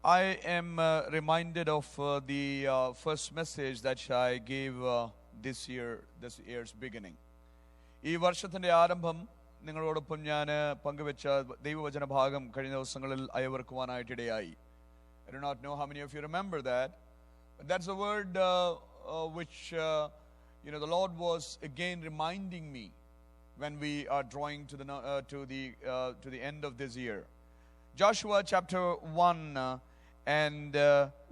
I am reminded of the first message that I gave this year's beginning. ഈ വർഷത്തിന്റെ ആരംഭം നിങ്ങളോടൊപ്പം ഞാൻ പങ്കുവെച്ച ദൈവവചന ഭാഗം കഴിഞ്ഞ ദിവസങ്ങളിൽ അയവിറക്കുവാനായിട്ടിടയായി. I do not know how many of you remember that, but that's a word which the Lord was again reminding me when we are drawing to the end of this year. Joshua chapter 1 and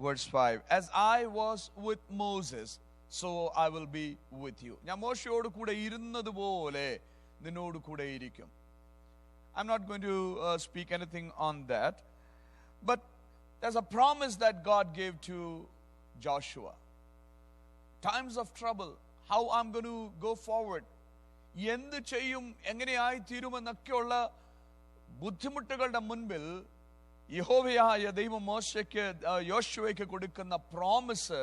verse 5. As I was with Moses, so I will be with you. ഞാൻ മോശയോട് കൂടെ ഇരുന്നതുപോലെ നിന്നോട് കൂടെ ഇരിക്കും. I'm not going to speak anything on that, but there's a promise that God gave to Joshua. Times of trouble, how I'm going to go forward. എന്ത് ചെയ്യും, എങ്ങനെയായി തീരുമെന്നൊക്കെയുള്ള ബുദ്ധിമുട്ടുകളുടെ മുൻപിൽ യഹോവയായ ദൈവം യോശുവയ്ക്ക് കൊടുക്കുന്ന പ്രോമിസ്,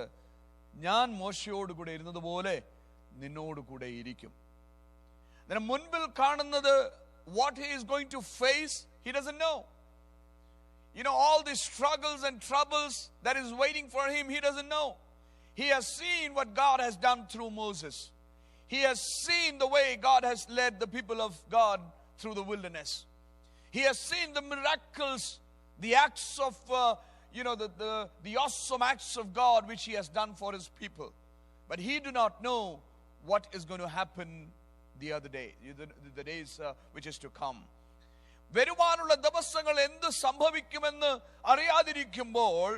ഞാൻ മോശയോട് കൂടെ ഇരുന്നതുപോലെ നിന്നോട് കൂടെ ഇരിക്കും. അതിന് മുൻപിൽ കാണുന്നത് what he is going to face, he doesn't know. All these struggles and troubles that is waiting for him, he doesn't know. He has seen what God has done through Moses. He has seen the way God has led the people of God through the wilderness. He has seen the miracles, the acts of, the awesome acts of God which he has done for his people. But he do not know what is going to happen the other day, the days which is to come. വരുവാനുള്ള ദിവസങ്ങൾ എന്ത് സംഭവിക്കുമെന്ന് അറിയാതിരിക്കുമ്പോൾ,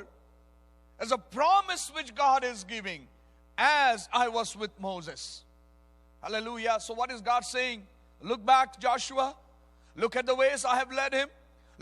as a promise which God is giving, as I was with Moses. Hallelujah. So what is God saying? Look back, Joshua. Look at the ways I have led him.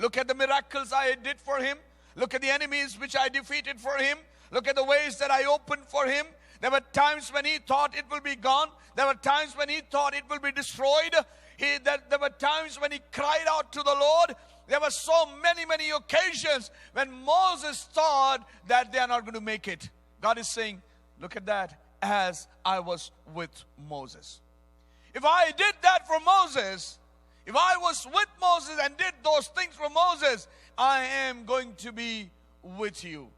Look at the miracles I did for him. Look at the enemies which I defeated for him. Look at the ways that I opened for him. There were times when he thought it will be gone. There were times when he thought it will be destroyed. There were times when he cried out to the Lord. There were so many occasions when Moses thought that they are not going to make it. God is saying, look at that, as I was with Moses. If I did that for Moses, if I was with Moses and did those things for Moses, I am going to be with you.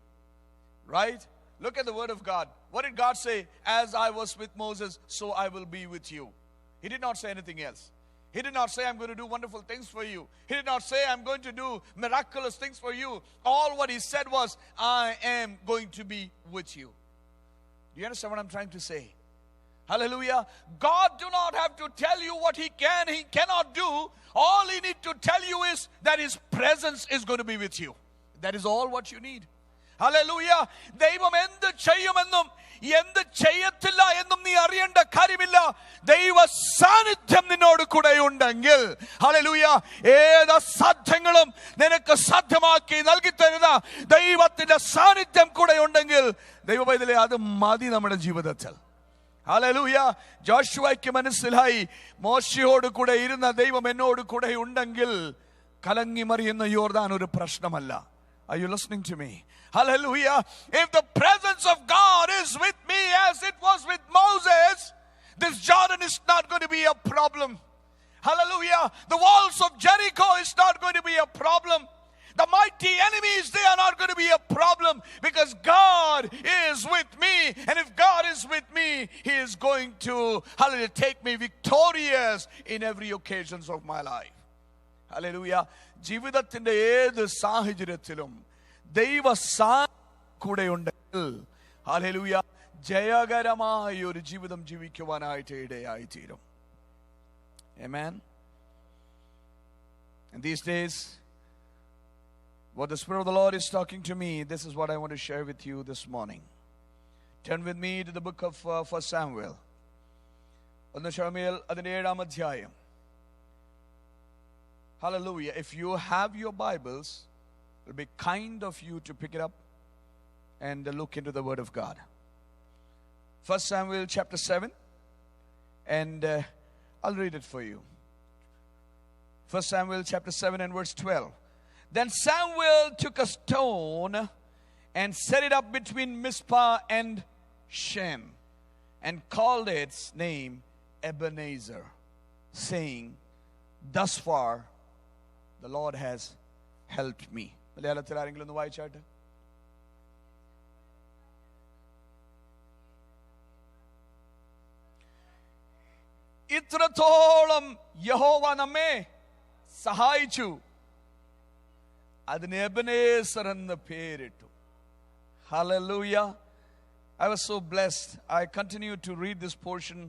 Right? Look at the word of God. What did God say? As I was with Moses, so I will be with you. He did not say anything else. He did not say, I'm going to do wonderful things for you. He did not say, I'm going to do miraculous things for you. All what he said was, I am going to be with you. Do you understand what I'm trying to say? Hallelujah. God do not have to tell you what he cannot do. All he need to tell you is that his presence is going to be with you. That is all what you need. Hallelujah. ദൈവം എന്ത് ചെയ്യുമെന്നും എന്ത് ചെയ്യത്തില്ല എന്നും നീ അറിയേണ്ട കാര്യമില്ല. ദൈവ സാന്നിധ്യം നിന്നോട് കൂടെ ഉണ്ടെങ്കിൽ, ഹല്ലേലൂയ, ഏത് സാധ്യങ്ങളും നിനക്ക് സാധ്യമാക്കി നൽകി തരുന്ന ദൈവത്തിന്റെ സാന്നിധ്യം കൂടെ ഉണ്ടെങ്കിൽ ദൈവപൈതലേ, അത് മതി നമ്മുടെ ജീവിതത്തിൽ. ഹല്ലേലൂയ. ജോഷുവയ്ക്ക് മനസ്സിലായി, മോശയോട് കൂടെ ഇരുന്ന ദൈവം എന്നോട് കൂടെ ഉണ്ടെങ്കിൽ കലങ്ങി മറിയുന്ന യോർദാൻ ഒരു പ്രശ്നമല്ല. Are you listening to me? Hallelujah. If the presence of God is with me as it was with Moses, this Jordan is not going to be a problem. Hallelujah. The walls of Jericho is not going to be a problem. The mighty enemies, they are not going to be a problem, because God is with me. And if God is with me, he is going to, hallelujah, take me victorious in every occasions of my life. Hallelujah. ജീവിതത്തിന്റെ ഏത് സാഹചര്യത്തിലും ദൈവ കൂടെ ഉണ്ടെങ്കിൽ, hallelujah, ജയകരമായ ഒരു ജീവിതം ജീവിക്കുവാനായിട്ട് ഇടയായി തീരും. Amen. And these days, what the Spirit of the Lord is talking to me, this is what I want to share with you this morning. Turn with me to the book of 1 Samuel. 1 ശമൂവേൽ അതിന്റെ 7-ാം അധ്യായം. Hallelujah. If you have your Bibles, it will be kind of you to pick it up and look into the Word of God. 1 Samuel chapter 7, and I'll read it for you. 1 Samuel chapter 7 and verse 12. Then Samuel took a stone and set it up between Mizpah and Shem, and called its name Ebenezer, saying, thus far the Lord has helped me. മലയാളത്തിൽ ആരെങ്കിലും ഒന്ന് വായിച്ചാട്ടെ. ഇത്രത്തോളം യഹോവ നമ്മെ സഹായിച്ചു. അതിന് Ebenezer എന്ന് പേരിട്ടു. Hallelujah. I was so blessed. I continued to read this portion.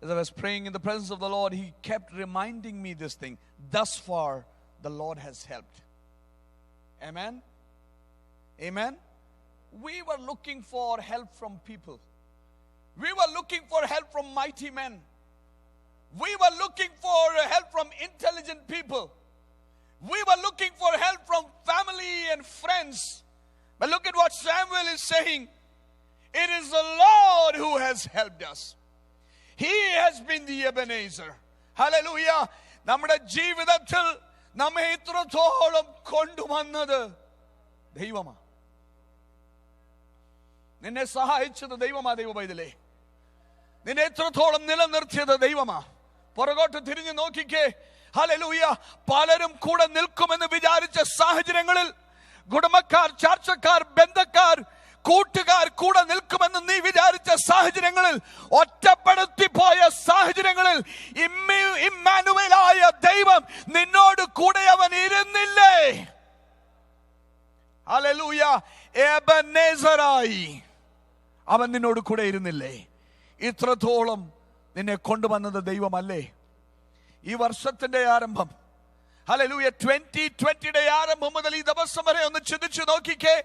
As I was praying in the presence of the Lord, He kept reminding me this thing. Thus far, the Lord has helped. Amen? Amen? We were looking for help from people. We were looking for help from mighty men. We were looking for help from intelligent people. We were looking for help from family and friends. But look at what Samuel is saying. It is the Lord who has helped us. He has been the Ebenezer. Hallelujah. നമ്മുടെ ജീവിതത്തിൽ നമ്മെ ഇത്രത്തോളം കൊണ്ടുവന്നത് ദൈവമാ. നിന്നെ സഹായിച്ചത് ദൈവമാ. ദൈവമൈതലേ, നിന്നെ ഇത്രത്തോളം നിലനിർത്തിയത് ദൈവമാ. പുറകോട്ട് തിരിഞ്ഞു നോക്കിക്കേ. ഹല്ലേലൂയ. പലരും കൂടെ നിൽക്കുമെന്ന് വിചാരിച്ച സാഹചര്യങ്ങളിൽ, കുടുംബക്കാർ, ചർച്ചക്കാർ, ബന്ധക്കാർ, കൂട്ടുകാർ കൂടെ നിൽക്കുമെന്ന് നീ വിചാരിച്ച സാഹചര്യങ്ങളിൽ, ഒറ്റപ്പെടുത്തി പോയ സാഹചര്യങ്ങളിൽ ഇമ്മാനുവേലായ ദൈവം നിന്നോട് കൂടെ അവൻ ഇരുന്നില്ലേ? ഹല്ലേലൂയ. എബനേസറായി അവൻ നിന്നോട് കൂടെ ഇരുന്നില്ലേ? ഇത്രത്തോളം നിന്നെ കൊണ്ടുവന്നത് ദൈവമല്ലേ? ഈ വർഷത്തിന്റെ ആരംഭം, ഹല്ലേലൂയ, 2020 ആരംഭം മുതൽ ഈ ദിവസം വരെ ഒന്ന് ചിന്തിച്ചു നോക്കിക്കേ.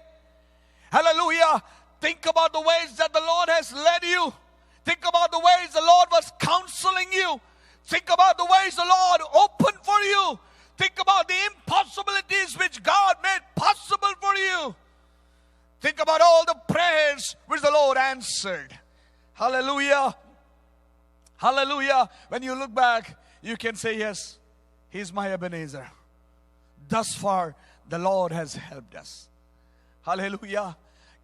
Hallelujah. Think about the ways that the Lord has led you. Think about the ways the Lord was counseling you. Think about the ways the Lord opened for you. Think about the impossibilities which God made possible for you. Think about all the prayers which the Lord answered. Hallelujah. Hallelujah. When you look back, you can say, yes, He's my Ebenezer. Thus far, the Lord has helped us. Hallelujah.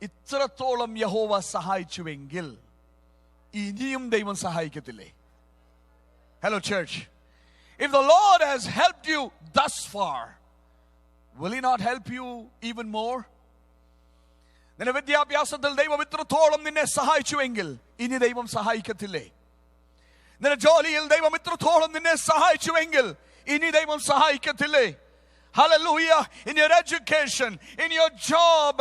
ഇത്രത്തോളം യഹോവ സഹായിച്ചുവെങ്കിൽ ഇനിയും ദൈവം സഹായിക്കത്തില്ലേ? Hello church. If the Lord has helped you thus far, will He not help you even more? നിന്റെ വിദ്യാഭ്യാസത്തിൽ ദൈവം ഇത്രത്തോളം നിന്നെ സഹായിച്ചുവെങ്കിൽ ഇനി ദൈവം സഹായിക്കത്തില്ലേ? നിന്റെ ജോലിയിൽ ദൈവം ഇത്രത്തോളം നിന്നെ സഹായിച്ചുവെങ്കിൽ ഇനി ദൈവം സഹായിക്കത്തില്ലേ? Hallelujah. In your education, in your job,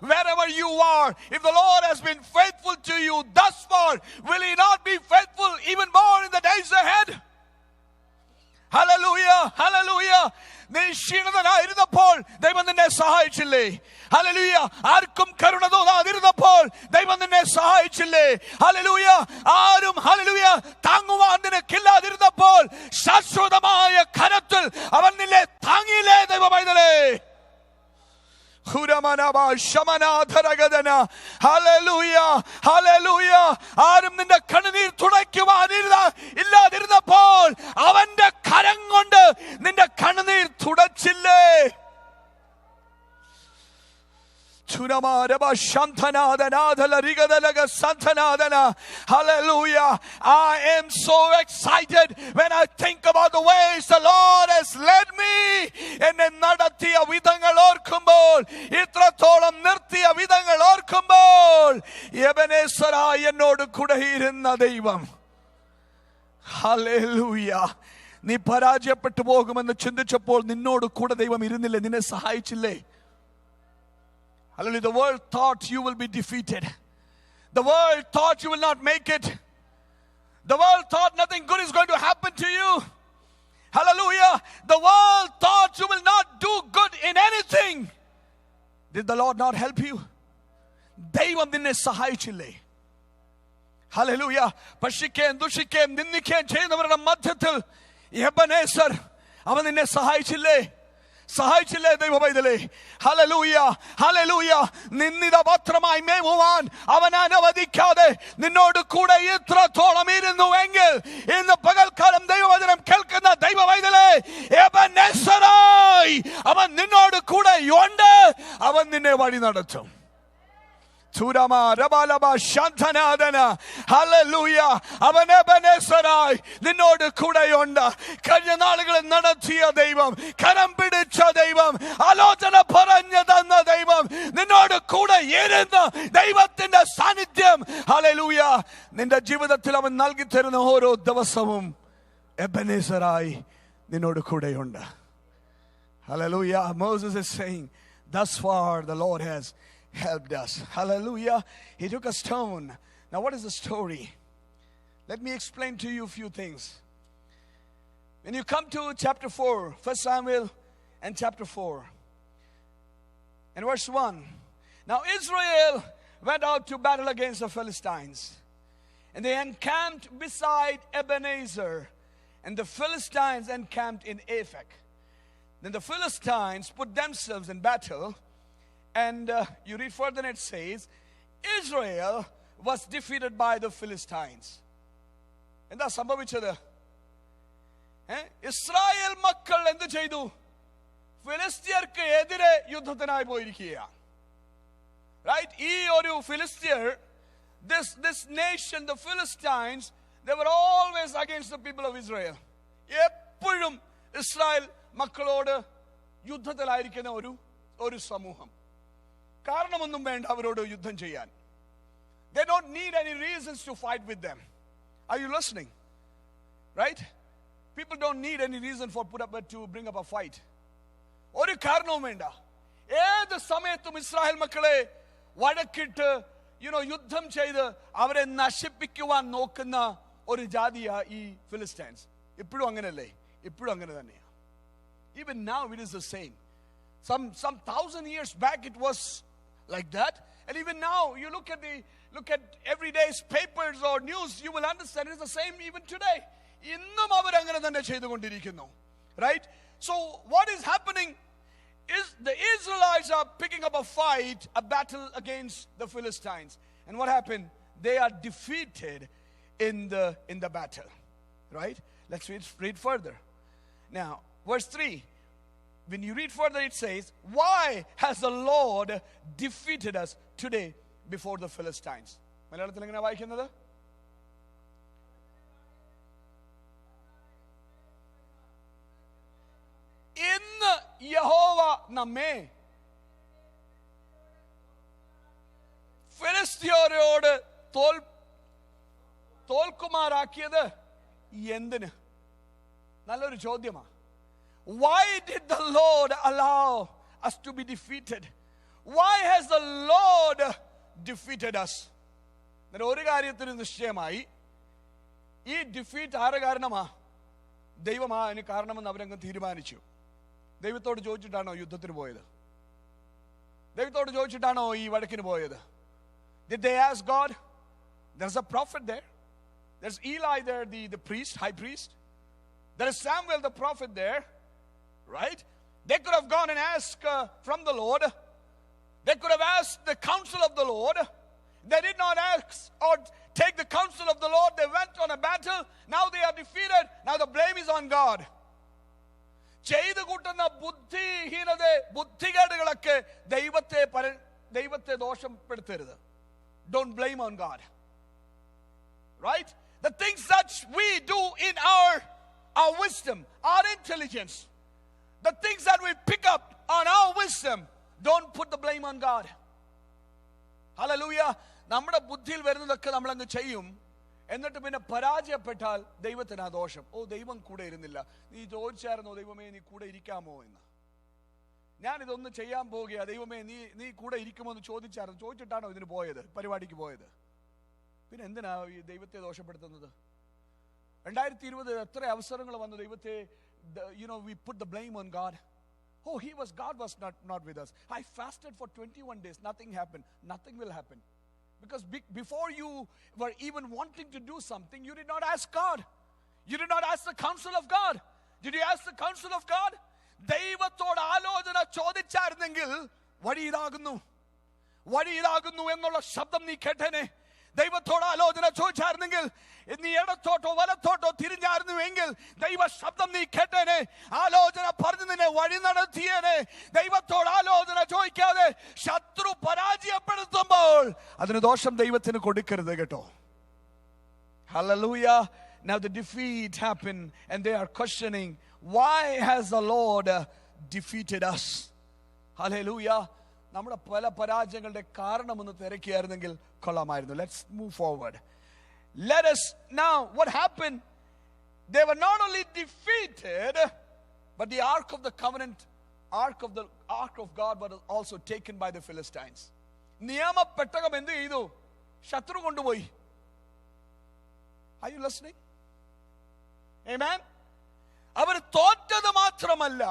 wherever you are, if the Lord has been faithful to you thus far, will He not be faithful even more in the days ahead? Hallelujah. Hallelujah. നീ ക്ഷീണിതനായിരുന്നപ്പോൾ ദൈവം നിന്നെ സഹായിച്ചില്ലേ? Hallelujah. ആർക്കും കരുണ തോന്നാതിരുന്നപ്പോൾ ദൈവം നിന്നെ സഹായിച്ചില്ലേ? Hallelujah. ആരും hallelujah താങ്ങുവാൻ നിനക്കില്ലാതിരുന്നപ്പോൾ ശാശ്വതമായ കരത്തിൽ അവൻ നിന്നെ താങ്ങിയില്ലേ? ദൈവമൈതലേ, ആരും നിന്റെ കണ്ണുനീർ തുടയ്ക്കുവാനില്ലാതിരുന്നപ്പോൾ അവന്റെ കരം കൊണ്ട് നിന്റെ കണ്ണുനീർ തുടച്ചില്ലേ? Hallelujah. I am so excited when I think about the ways the Lord has led me. എന്നെ നടത്തിയ വിധങ്ങൾ ഓർക്കുമ്പോൾ, ഇത്രത്തോളം നിർത്തിയ വിധങ്ങൾ ഓർക്കുമ്പോൾ, എബനേസറായി എന്നോട് കൂടെ ഇരുന്ന ദൈവം. Hallelujah. നീ പരാജയപ്പെട്ടു പോകുമെന്ന് ചിന്തിച്ചപ്പോൾ നിന്നോട് കൂടെ ദൈവം ഇരുന്നില്ലേ? നിന്നെ സഹായിച്ചില്ലേ? Hallelujah. The world thought you will be defeated. The world thought you will not make it. The world thought nothing good is going to happen to you. Hallelujah. The world thought you will not do good in anything. Did the Lord not help you? ദൈവം നിന്നെ സഹായിച്ചില്ലേ? Hallelujah. പക്ഷിക്കുകയും ദുഷിക്കുകയും നിന്ദിക്കുകയും ചെയ്യുന്നവരുടെ മധ്യത്തിൽ Ebenezer അവൻ നിന്നെ സഹായിച്ചില്ലേ? സഹായിച്ചില്ലേ ദൈവമൈതലേ? Hallelujah. Hallelujah. നിന്ദിത പാത്രമായി മേമുവാൻ അവൻ അനുവദിക്കാതെ നിന്നോട് കൂടെ ഇത്രത്തോളം ഇരുന്നുവെങ്കിൽ ഇന്ന് പകൽക്കാലം ദൈവവചനം കേൾക്കുന്ന ദൈവമൈതലേ, എബനേസറായി അവൻ നിന്നോട് കൂടെ ഉണ്ട്. അവൻ നിന്നെ വഴി നടത്തും. ഹല്ലേലൂയ. അവൻ എബനേസറായി നിന്നോട് കൂടെയുണ്ട്. കഴിഞ്ഞ നാളുകളിൽ നടത്തിയ ദൈവം, കരം പിടിച്ച ദൈവം, ആലോചന പറഞ്ഞു തന്ന ദൈവം നിന്നോട് കൂടെ ഇരുന്ന് ദൈവത്തിന്റെ സാന്നിധ്യം ഹല്ലേലൂയ നിന്റെ ജീവിതത്തിൽ അവൻ നൽകി തരുന്ന ഓരോ ദിവസവും എബനേസറായി നിന്നോട് കൂടെയുണ്ട്. Hallelujah. Moses is saying, thus far the Lord has helped us. Hallelujah. He took a stone. Now what is the story? Let me explain to you a few things. When you come to chapter 4, 1 Samuel and chapter 4 and verse 1. Now Israel went out to battle against the Philistines, and they encamped beside Ebenezer, and the Philistines encamped in Aphek. Then the Philistines put themselves in battle, and you read further and it says, Israel was defeated by the Philistines. എന്താ സംഭവിച്ചത്? Israel മക്കൾ എന്ത് ചെയ്തു? ഫിലിസ്ത്യർക്ക് എതിരെ യുദ്ധത്തിനായി പോയിരിക്കുകയാണ്. Right? ഈ ഒരു ഫിലിസ്ത്യർ, this nation, the Philistines, they were always against the people of Israel. എപ്പോഴും ഇസ്രായേൽ മക്കളോട് യുദ്ധത്തിലായിരിക്കുന്ന ഒരു സമൂഹം. കാരണമൊന്നും വേണ്ട അവരോട് യുദ്ധം ചെയ്യാൻ. They don't need any reasons to fight with them. Are you listening? Right? People don't need any reason to bring up a fight. ഒരു കാരണവും വേണ്ട. ഏത് സമയത്തും ഇസ്രായേൽ മക്കളെ വഴക്കിട്ട് യുദ്ധം ചെയ്ത് അവരെ നശിപ്പിക്കുവാൻ നോക്കുന്ന ഒരു ജാതിയാ ഈ ഫിലിസ്റ്റൈൻസ്. ഇപ്പോഴും അങ്ങനെയല്ലേ? ഇപ്പോഴും അങ്ങനെ തന്നെയാ. Even now it is the same. Some 1,000 years back it was like that, and even now you look at everyday's papers or news, you will understand it is the same even today. Innum അവർ അങ്ങനെ തന്നെ ചെയ്തുകൊണ്ടിരിക്കുന്നു. Right? So what is happening is the Israelites are picking up a fight, a battle against the Philistines. And what happened? They are defeated in the battle. Right? Let's read further. Now, verse 3. When you read further, it says, why has the Lord defeated us today before the Philistines? മലയാളത്തിൽ എങ്ങനെ വായിക്കുന്നത്? ഇന്ന് യഹോവ നമ്മെ ഫിലിസ്ത്യരോട് തോൽക്കുമാറാക്കിയത് എന്തിന്? നല്ലൊരു ചോദ്യമാണ്. Why did the Lord allow us to be defeated? Why has the Lord defeated us? ഒരു കാര്യത്തിന് നിശ്ചയമായി, ഈ ഡിഫീറ്റ് ആരുടെ കാരണമാ? ദൈവമാ അതിന് കാരണമെന്ന് അവരങ്ങ് തീരുമാനിച്ചു. ദൈവത്തോട് ചോദിച്ചിട്ടാണോ യുദ്ധത്തിന് പോയത്? ദൈവത്തോട് ചോദിച്ചിട്ടാണോ ഈ വഴക്കിന് പോയത്? Did they ask God? There's a prophet there. There's Eli there, the priest, high priest. There is Samuel the prophet there. Right? They could have gone and asked from the Lord. They could have asked the counsel of the Lord. They did not ask or take the counsel of the Lord. They went on a battle. Now they are defeated. Now the blame is on God. ചെയ്തു കൂട്ടുന്ന ബുദ്ധികേടുകളൊക്കെ ദൈവത്തെ ദോഷപ്പെടുത്തരുത്. Don't blame on God. Right? The things that we do in our wisdom, our intelligence, the things that we pick up on our wisdom, don't put the blame on God. Hallelujah. നമ്മുടെ ബുദ്ധിയിൽ വരുന്നതൊക്കെ നമ്മളങ്ങ് ചെയ്യും. എന്നിട്ട് പിന്നെ പരാജയപ്പെട്ടാൽ ദൈവത്തിന് ആ ദോഷം. ദൈവം കൂടെ ഇരുന്നില്ല. നീ ചോദിച്ചായിരുന്നോ ദൈവമേ നീ കൂടെ ഇരിക്കാമോ എന്ന്? ഞാനിതൊന്ന് ചെയ്യാൻ പോവുകയാ, ദൈവമേ നീ കൂടെ ഇരിക്കുമോ എന്ന് ചോദിച്ചിട്ടാണോ ഇതിന് പോയത്, പരിപാടിക്ക് പോയത്? പിന്നെ എന്തിനാ ഈ ദൈവത്തെ ദോഷപ്പെടുത്തുന്നത്? 2020 എത്ര അവസരങ്ങൾ വന്നു ദൈവത്തെ, we put the blame on God. God was not with us. I fasted for 21 days. Nothing happened. Nothing will happen. Because before you were even wanting to do something, you did not ask God. You did not ask the counsel of God. Did you ask the counsel of God? ദൈവത്തോട് ആലോചന ചോദിച്ചായിരുന്നെങ്കിൽ വഴി ഇതാകുന്നു എന്നുള്ള ശബ്ദം നീ കേട്ടേനെ. ദൈവത്തോട് ആലോചന ചോദിച്ചായിരുന്നെങ്കിൽ, നീ ഇടത്തോട്ടോ വലത്തോട്ടോ തിരിഞ്ഞായിരുന്നുവെങ്കിൽ ദൈവ ശബ്ദം നീ കേട്ടേനെ. ആലോചന പറഞ്ഞ് നിന്നെ വഴി നടത്തിയേനെ. ദൈവത്തോട് ആലോചന ചോദിക്കാതെ ശത്രു പരാജയപ്പെടുത്തുമ്പോൾ അതിന് ദോഷം ദൈവത്തിന് കൊടുക്കരുത് കേട്ടോ. Hallelujah. Now the defeat happened and they are questioning, why has the Lord defeated us? Hallelujah. നമ്മുടെ പല പരാജയങ്ങളുടെ കാരണമെന്ന് തിരക്കിയായിരുന്നെങ്കിൽ കൊള്ളാമായിരുന്നു. Let's move forward. Let us now, what happened? They were not only defeated, but the ark of the covenant, ark of God was also taken by the Philistines. നിയമപ്പെട്ടകം എന്ത് ചെയ്തു? ശത്രു കൊണ്ടുപോയി. Are you listening? Amen. അവർ തോറ്റത് മാത്രമല്ല,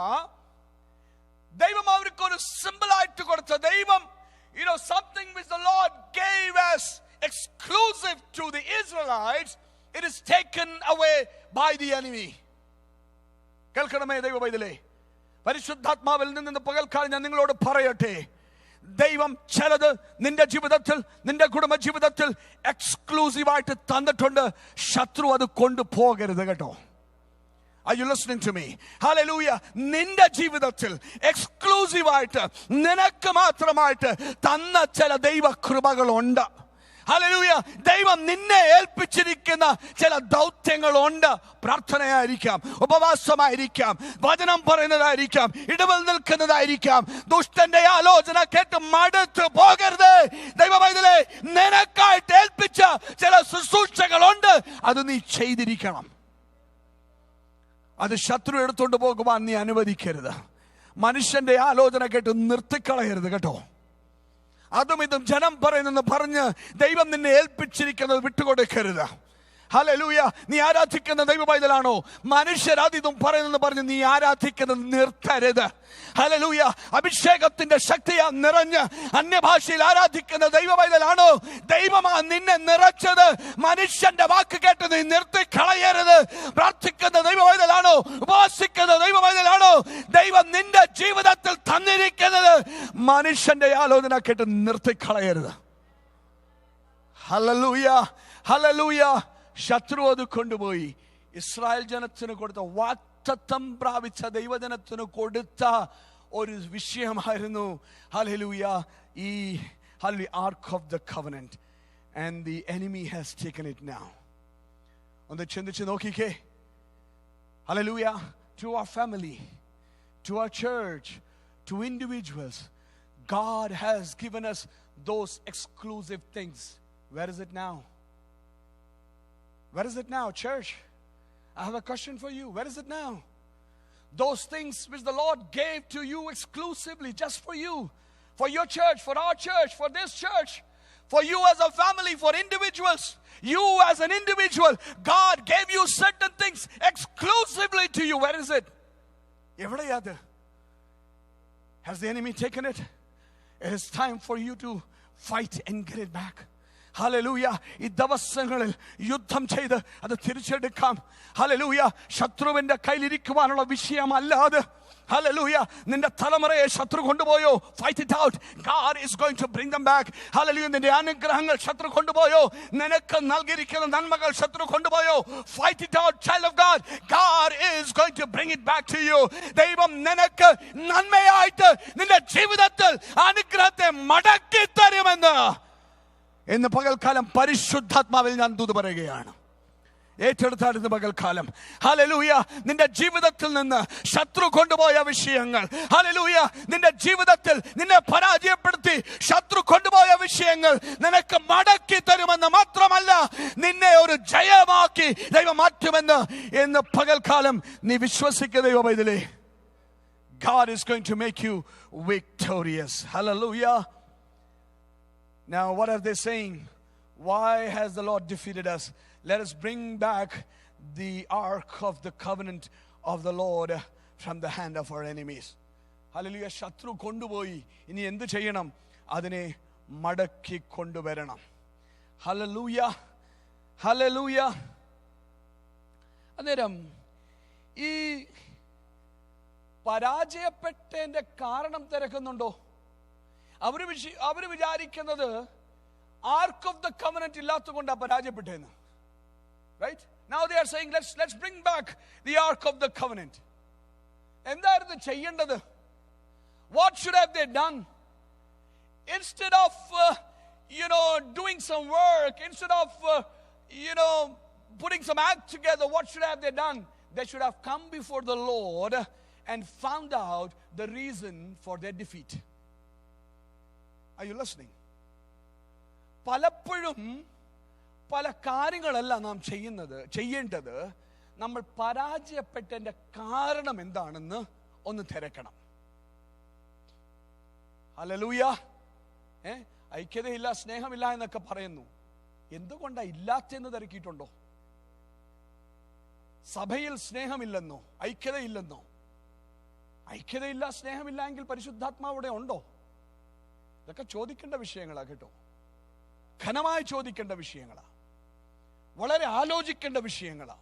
ദൈവം അവർക്ക് ഒരു simple ആയിട്ട് കൊടുത്ത ദൈവം, something which the Lord gave as exclusive to the Israelites, it is taken away by the enemy. കേൾക്കണമേ ദൈവ പൈതലേ, പരിശുദ്ധാത്മാവിൽ നിന്ന് പകൽക്കാലം ഞാൻ നിങ്ങളോട് പറയട്ടെ, ദൈവം ചിലത് നിന്റെ ജീവിതത്തിൽ, നിന്റെ കുടുംബ ജീവിതത്തിൽ എക്സ്ക്ലൂസീവായിട്ട് തന്നിട്ടുണ്ട്. ശത്രു അത് കൊണ്ടുപോകരുത് കേട്ടോ. Are you listening to me? Hallelujah. നിന്റെ ജീവിതത്തിൽ എക്സ്ക്ലൂസീവായിട്ട് നിനക്ക് മാത്രമായിട്ട് തന്ന ചില ദൈവ കൃപകളുണ്ട്. ഹല്ലേലൂയ. ദൈവം നിന്നെ ഏൽപ്പിച്ചിരിക്കുന്ന ചില ദൗത്യങ്ങളുണ്ട്. പ്രാർത്ഥനയായിരിക്കാം, ഉപവാസമായിരിക്കാം, വചനം പറയുന്നതായിരിക്കാം, ഇടവൽ നിൽക്കുന്നതായിരിക്കാം. ദുഷ്ടന്റെ ആലോചന കേട്ട് മടുത്തു പോകരുത്. ദൈവമൈതലേ, നിനക്കായിട്ട് ഏൽപ്പിച്ച ചില ശുശ്രൂഷകളുണ്ട്. അത് നീ ചെയ്തിരിക്കണം. അത് ശത്രു എടുത്തുകൊണ്ട് പോകുവാൻ നീ അനുവദിക്കരുത്. മനുഷ്യന്റെ ആലോചന കേട്ട് നിർത്തിക്കളയരുത് കേട്ടോ. അതും ഇതും ജനം പറയുന്നെന്ന് പറഞ്ഞ് ദൈവം നിന്നെ ഏൽപ്പിച്ചിരിക്കുന്നത് വിട്ടുകൊടുക്കരുത്. ഹല്ലേലൂയ. നീ ആരാധിക്കുന്ന ദൈവ പൈതലാണോ? മനുഷ്യരാതിതും പറയുന്നെന്ന് പറഞ്ഞ് നീ ആരാധിക്കുന്നത് നിർത്തരുത്. ഹല്ലേലൂയ. അഭിഷേകത്തിന്റെ ശക്തിയാ നിറഞ്ഞ് അന്യഭാഷയിൽ ആരാധിക്കുന്ന ദൈവ പൈതലാണോ? ദൈവമാ നിന്നെ നിറച്ചത്. മനുഷ്യന്റെ വാക്ക് കേട്ട് നീ നിർത്തി കളയരുത്. പ്രാർത്ഥിക്കുന്ന ദൈവ പൈതലാണോ? ഉപവാസിക്കുന്ന ദൈവ പൈതലാണോ? ദൈവം നിന്റെ ജീവിതത്തിൽ തന്നിരിക്കുന്നത് മനുഷ്യന്റെ ആലോചന കേട്ട് നിർത്തി കളയരുത്. Hallelujah, hallelujah. ശത്രു അത് കൊണ്ടുപോയി. ഇസ്രായേൽ ജനത്തിന് കൊടുത്ത, വാഗ്ദത്തം പ്രാപിച്ച ദൈവജനത്തിന് കൊടുത്ത ഒരു വിഷയമായിരുന്നു ഹല്ലേലൂയ ഈ ark of the covenant. And the enemy has taken it now. ഒന്ന് ചിന്തിച്ച് നോക്കിക്കേ. Hallelujah. To our family, to our church, to individuals, God has given us those exclusive things. Where is it now? Where is it now, church? I have a question for you. Where is it now? Those things which the Lord gave to you exclusively, just for you, for your church, for our church, for this church, for you as a family, for individuals. You as an individual, God gave you certain things exclusively to you. Where is it? എവിടെയാത്? Has the enemy taken it? It is time for you to fight and get it back. Hallelujah. ഈ ദിവസങ്ങളിൽ യുദ്ധം ചെയ്ത് അത് തിരിച്ചെടുക്കാം. Hallelujah. ശത്രുവിന്റെ കയ്യിലിരിക്കുവാനുള്ള വിഷയമല്ലാതെ, hallelujah, നിന്റെ തലമുറയെ ശത്രു കൊണ്ടുപോയോ? Fight it out. God is going to bring them back. Hallelujah. നിന്റെ അനുഗ്രഹങ്ങൾ ശത്രു കൊണ്ടുപോയോ? നിനക്ക് നൽകിയിരിക്കുന്ന നന്മകൾ ശത്രു കൊണ്ടുപോയോ? Fight it out, child of God. God is going to bring it back to you. ദൈവം നിനക്ക് നന്മയായിട്ട് നിന്റെ ജീവിതത്തിൽ അനുഗ്രഹത്തെ മടക്കി തരുമെന്ന് ഇന്ന് പകൽക്കാലം പരിശുദ്ധാത്മാവിൽ ഞാൻ ദൂത് പറയുകയാണ്. ഏറ്റെടുത്തായിരുന്നു പകൽക്കാലം. ഹല്ലേലൂയ. നിന്റെ ജീവിതത്തിൽ നിന്ന് ശത്രു കൊണ്ടുപോയ വിഷയങ്ങൾ, ഹല്ലേലൂയ, നിന്റെ ജീവിതത്തിൽ നിന്നെ പരാജയപ്പെടുത്തി ശത്രു കൊണ്ടുപോയ വിഷയങ്ങൾ നിനക്ക് മടക്കി തരുമെന്ന് മാത്രമല്ല, നിന്നെ ഒരു ജയമാക്കി ദൈവം മാറ്റുമെന്ന് ഇന്ന് പകൽക്കാലം നീ വിശ്വസിക്കുക ദൈവ പൈതലേ. God is going to make you victorious. Hallelujah. Now, what are they saying? Why has the Lord defeated us? Let us bring back the ark of the covenant of the Lord from the hand of our enemies. Hallelujah. ശത്രു കൊണ്ടുപോയി. ഇനി എന്ത് ചെയ്യണം? അതിനെ മടക്കി കൊണ്ടുവരണം. Hallelujah, hallelujah. അന്നേരം ഈ പരാജയപ്പെട്ടതിന്റെ കാരണം തിരക്കുന്നുണ്ടോ? അവർ വിചാരിക്കുന്നത് ആർക്ക് ഓഫ് ദ കവനന്റ് ഇല്ലാത്തതുകൊണ്ടാണ് പരാജയപ്പെട്ടതെന്ന്. Right? Now they are saying, let's bring back the ark of the covenant. എന്തായിരുന്നു ചെയ്യേണ്ടത്? What should have they done? Instead of doing some work, instead of putting some act together, what should have they done? They should have come before the Lord and found out the reason for their defeat. Are you listening? പലപ്പോഴും പല കാര്യങ്ങളല്ല നാം ചെയ്യേണ്ടത്. നമ്മൾ പരാജയപ്പെട്ടതിന്റെ കാരണം എന്താണെന്ന് ഒന്ന് തിരക്കണം. Hallelujah. ഐക്യതയില്ല, സ്നേഹമില്ല എന്നൊക്കെ പറയുന്നു. എന്തുകൊണ്ടാ ഇല്ലാത്തെന്ന് തിരക്കിയിട്ടുണ്ടോ? സഭയിൽ സ്നേഹമില്ലെന്നോ, ഐക്യതയില്ലെന്നോ? ഐക്യതയില്ല, സ്നേഹമില്ല എങ്കിൽ പരിശുദ്ധാത്മാവിടെ ഉണ്ടോ? ഇതൊക്കെ ചോദിക്കേണ്ട വിഷയങ്ങളാ കേട്ടോ. ഘനമായി ചോദിക്കേണ്ട വിഷയങ്ങളാ, വളരെ ആലോചിക്കേണ്ട വിഷയങ്ങളാ.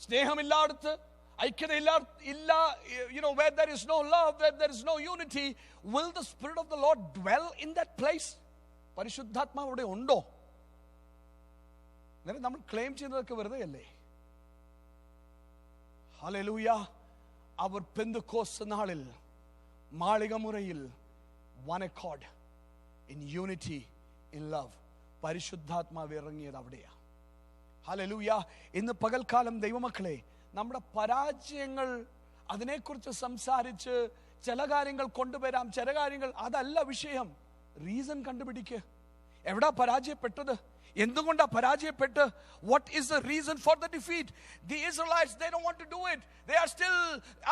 സ്നേഹമില്ലാടത്ത്, ഐക്യതയില്ല, where there is no love, where there is no unity, will the Spirit of the Lord dwell in that place? പരിശുദ്ധാത്മാവ് അവിടെ ഉണ്ടോ? അന്നേരം നമ്മൾ ക്ലെയിം ചെയ്യുന്നതൊക്കെ വെറുതെ അല്ലേ? ഹല്ലേലൂയ. അവർ പെന്തക്കോസ്ത് നാളിൽ മാളികമുറിയിൽ one accord, in unity, in love, പരിശുദ്ധാത്മാവ് ഇറങ്ങിയത് അവിടെയാ. ഹല്ലേലൂയ. ഇന്ന് പകൽക്കാലം ദൈവമക്കളെ, നമ്മുടെ പരാജയങ്ങൾ അതിനെക്കുറിച്ച് സംസാരിച്ച് ചില കാര്യങ്ങൾ കൊണ്ടുവരാം, ചില കാര്യങ്ങൾ അതല്ല വിഷയം. റീസൺ കണ്ടുപിടിക്ക്. എവിടാ പരാജയപ്പെട്ടത്? എന്തുകൊണ്ടാ പരാജയപ്പെട്ട്? What is the reason for the defeat? The Israelites, they don't want to do it. They are still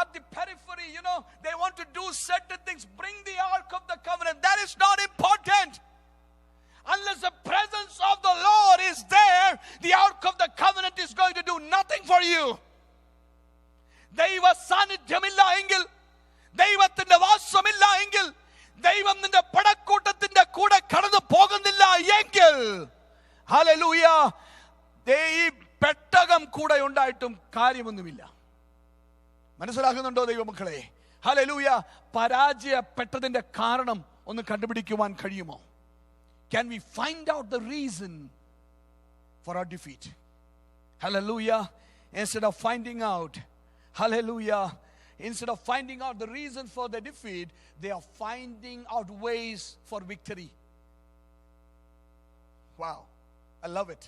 at the periphery, they want to do certain things. Bring the Ark of the Covenant. That is not important. Unless the presence of the Lord is there, the Ark of the Covenant is going to do nothing for you. ദൈവ സാന്നിധ്യമില്ല എങ്കിൽ, ദൈവത്തിന്റെ വാസമില്ല എങ്കിൽ, ദൈവം നിന്റെ പടക്കൂട്ടത്തിന്റെ കൂടെ കടന്നു പോകുന്നില്ല എങ്കിൽ, ഹല്ലേലൂയ, ഈ പെട്ടകം കൂടെ ഉണ്ടായിട്ടും കാര്യമൊന്നുമില്ല. മനസ്സിലാക്കുന്നുണ്ടോ ദൈവമക്കളെ? ഹല്ലേലൂയ. പരാജയപ്പെട്ടതിന്റെ കാരണം ഒന്ന് കണ്ടുപിടിക്കുവാൻ കഴിയുമോ? Can we find out the reason for our defeat? Hallelujah. Instead of finding out the reason for the defeat, they are finding out ways for victory. Wow, I love it.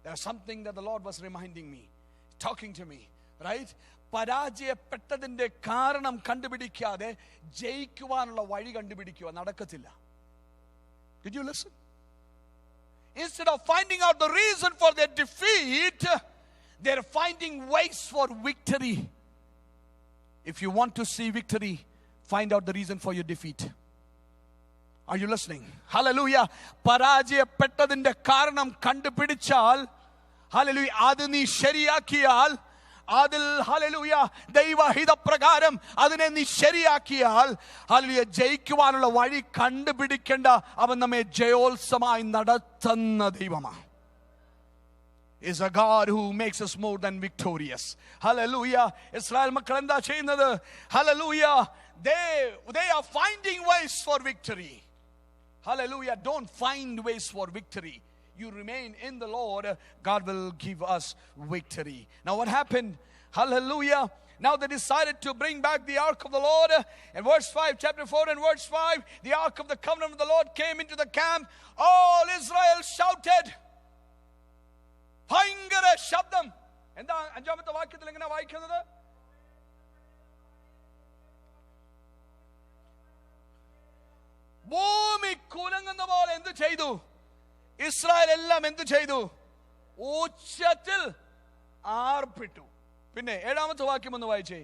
There's something that the Lord was reminding me, talking to me, right? പരാജയപ്പെട്ടതിന്റെ കാരണം കണ്ടുപിടിക്കാതെ ജയിക്കുവാനുള്ള വഴി കണ്ടുപിടിക്കുക നടക്കത്തില്ല. Did you listen? Instead of finding out the reason for their defeat, they're finding ways for victory. If you want to see victory, find out the reason for your defeat. Are you listening? Hallelujah. പരാജയപ്പെട്ടതിന്റെ കാരണം കണ്ടുപിടിച്ചാൽ, hallelujah, അത് നീ ശരിയാക്കിയാൽ, അതിൽ hallelujah ദൈവഹിതപ്രകാരം അതിനെ നീ ശരിയാക്കിയാൽ, hallelujah, ജയിക്കുവാനുള്ള വഴി കണ്ടുപിടിക്കേണ്ട അവൻ നമ്മെ ജയോത്സവമായി നടത്തുന്ന ദൈവമാണ്. Is a God who makes us more than victorious. Hallelujah. Israel മക്കൾ എന്താ ചെയ്യുന്നത്? Hallelujah. They are finding ways for victory. Hallelujah. Don't find ways for victory. You remain in the Lord, God will give us victory. Now what happened? Hallelujah. Now they decided to bring back the ark of the Lord. In verse 5, chapter 4 and verse 5, the ark of the covenant of the Lord came into the camp. All Israel shouted. ഭയങ്കര ശബ്ദം. എന്താ അഞ്ചാമത്തെ വാക്യത്തിൽ എങ്ങനെ വായിക്കുന്നത്? ഭൂമി കുലുങ്ങുന്ന പോലെ എന്ത് ചെയ്തു? ഇസ്രായേൽ എല്ലാം എന്ത് ചെയ്തു? ഉച്ചത്തിൽ ആർപ്പിട്ടു. പിന്നെ ഏഴാമത്തെ വാക്യം ഒന്ന് വായിച്ചേ.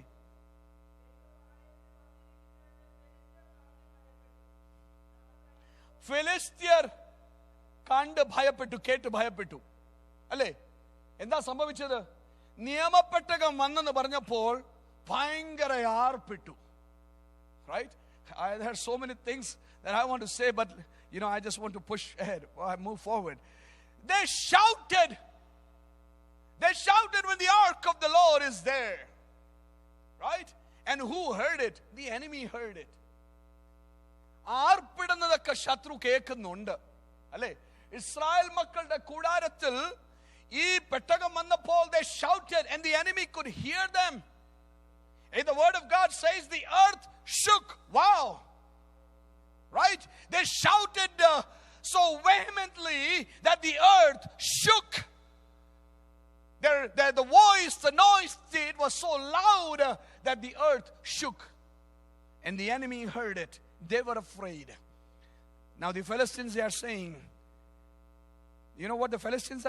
ഫിലിസ്ത്യർ കണ്ട് ഭയപ്പെട്ടു, കേട്ട് ഭയപ്പെട്ടു. അല്ലേ? എന്താ സംഭവിച്ചത്? നിയമപ്പെട്ടകം വന്നെന്ന് പറഞ്ഞപ്പോൾ ഭയങ്കര ആർപ്പിട്ടു. Right? There are so many things that I want to say, but I just want to push ahead. I move forward. They shouted. They shouted when the ark of the Lord is there. Right? And who heard it? The enemy heard it. ആർപ്പിടുന്നതൊക്കെ ശത്രു കേൾക്കുന്നുണ്ട്. അല്ലേ? Israel മക്കളുടെ കൂടാരത്തിൽ ഈ പെട്ടകം വന്നപ്പോൾ they shouted and the enemy could hear them. And the word of God says the earth shook. Wow. Right? They shouted so vehemently that the earth shook. The voice, the noise, it was so loud that the earth shook. And the enemy heard it. they were afraid. Now the Philistines, they are saying, you know what the Philistines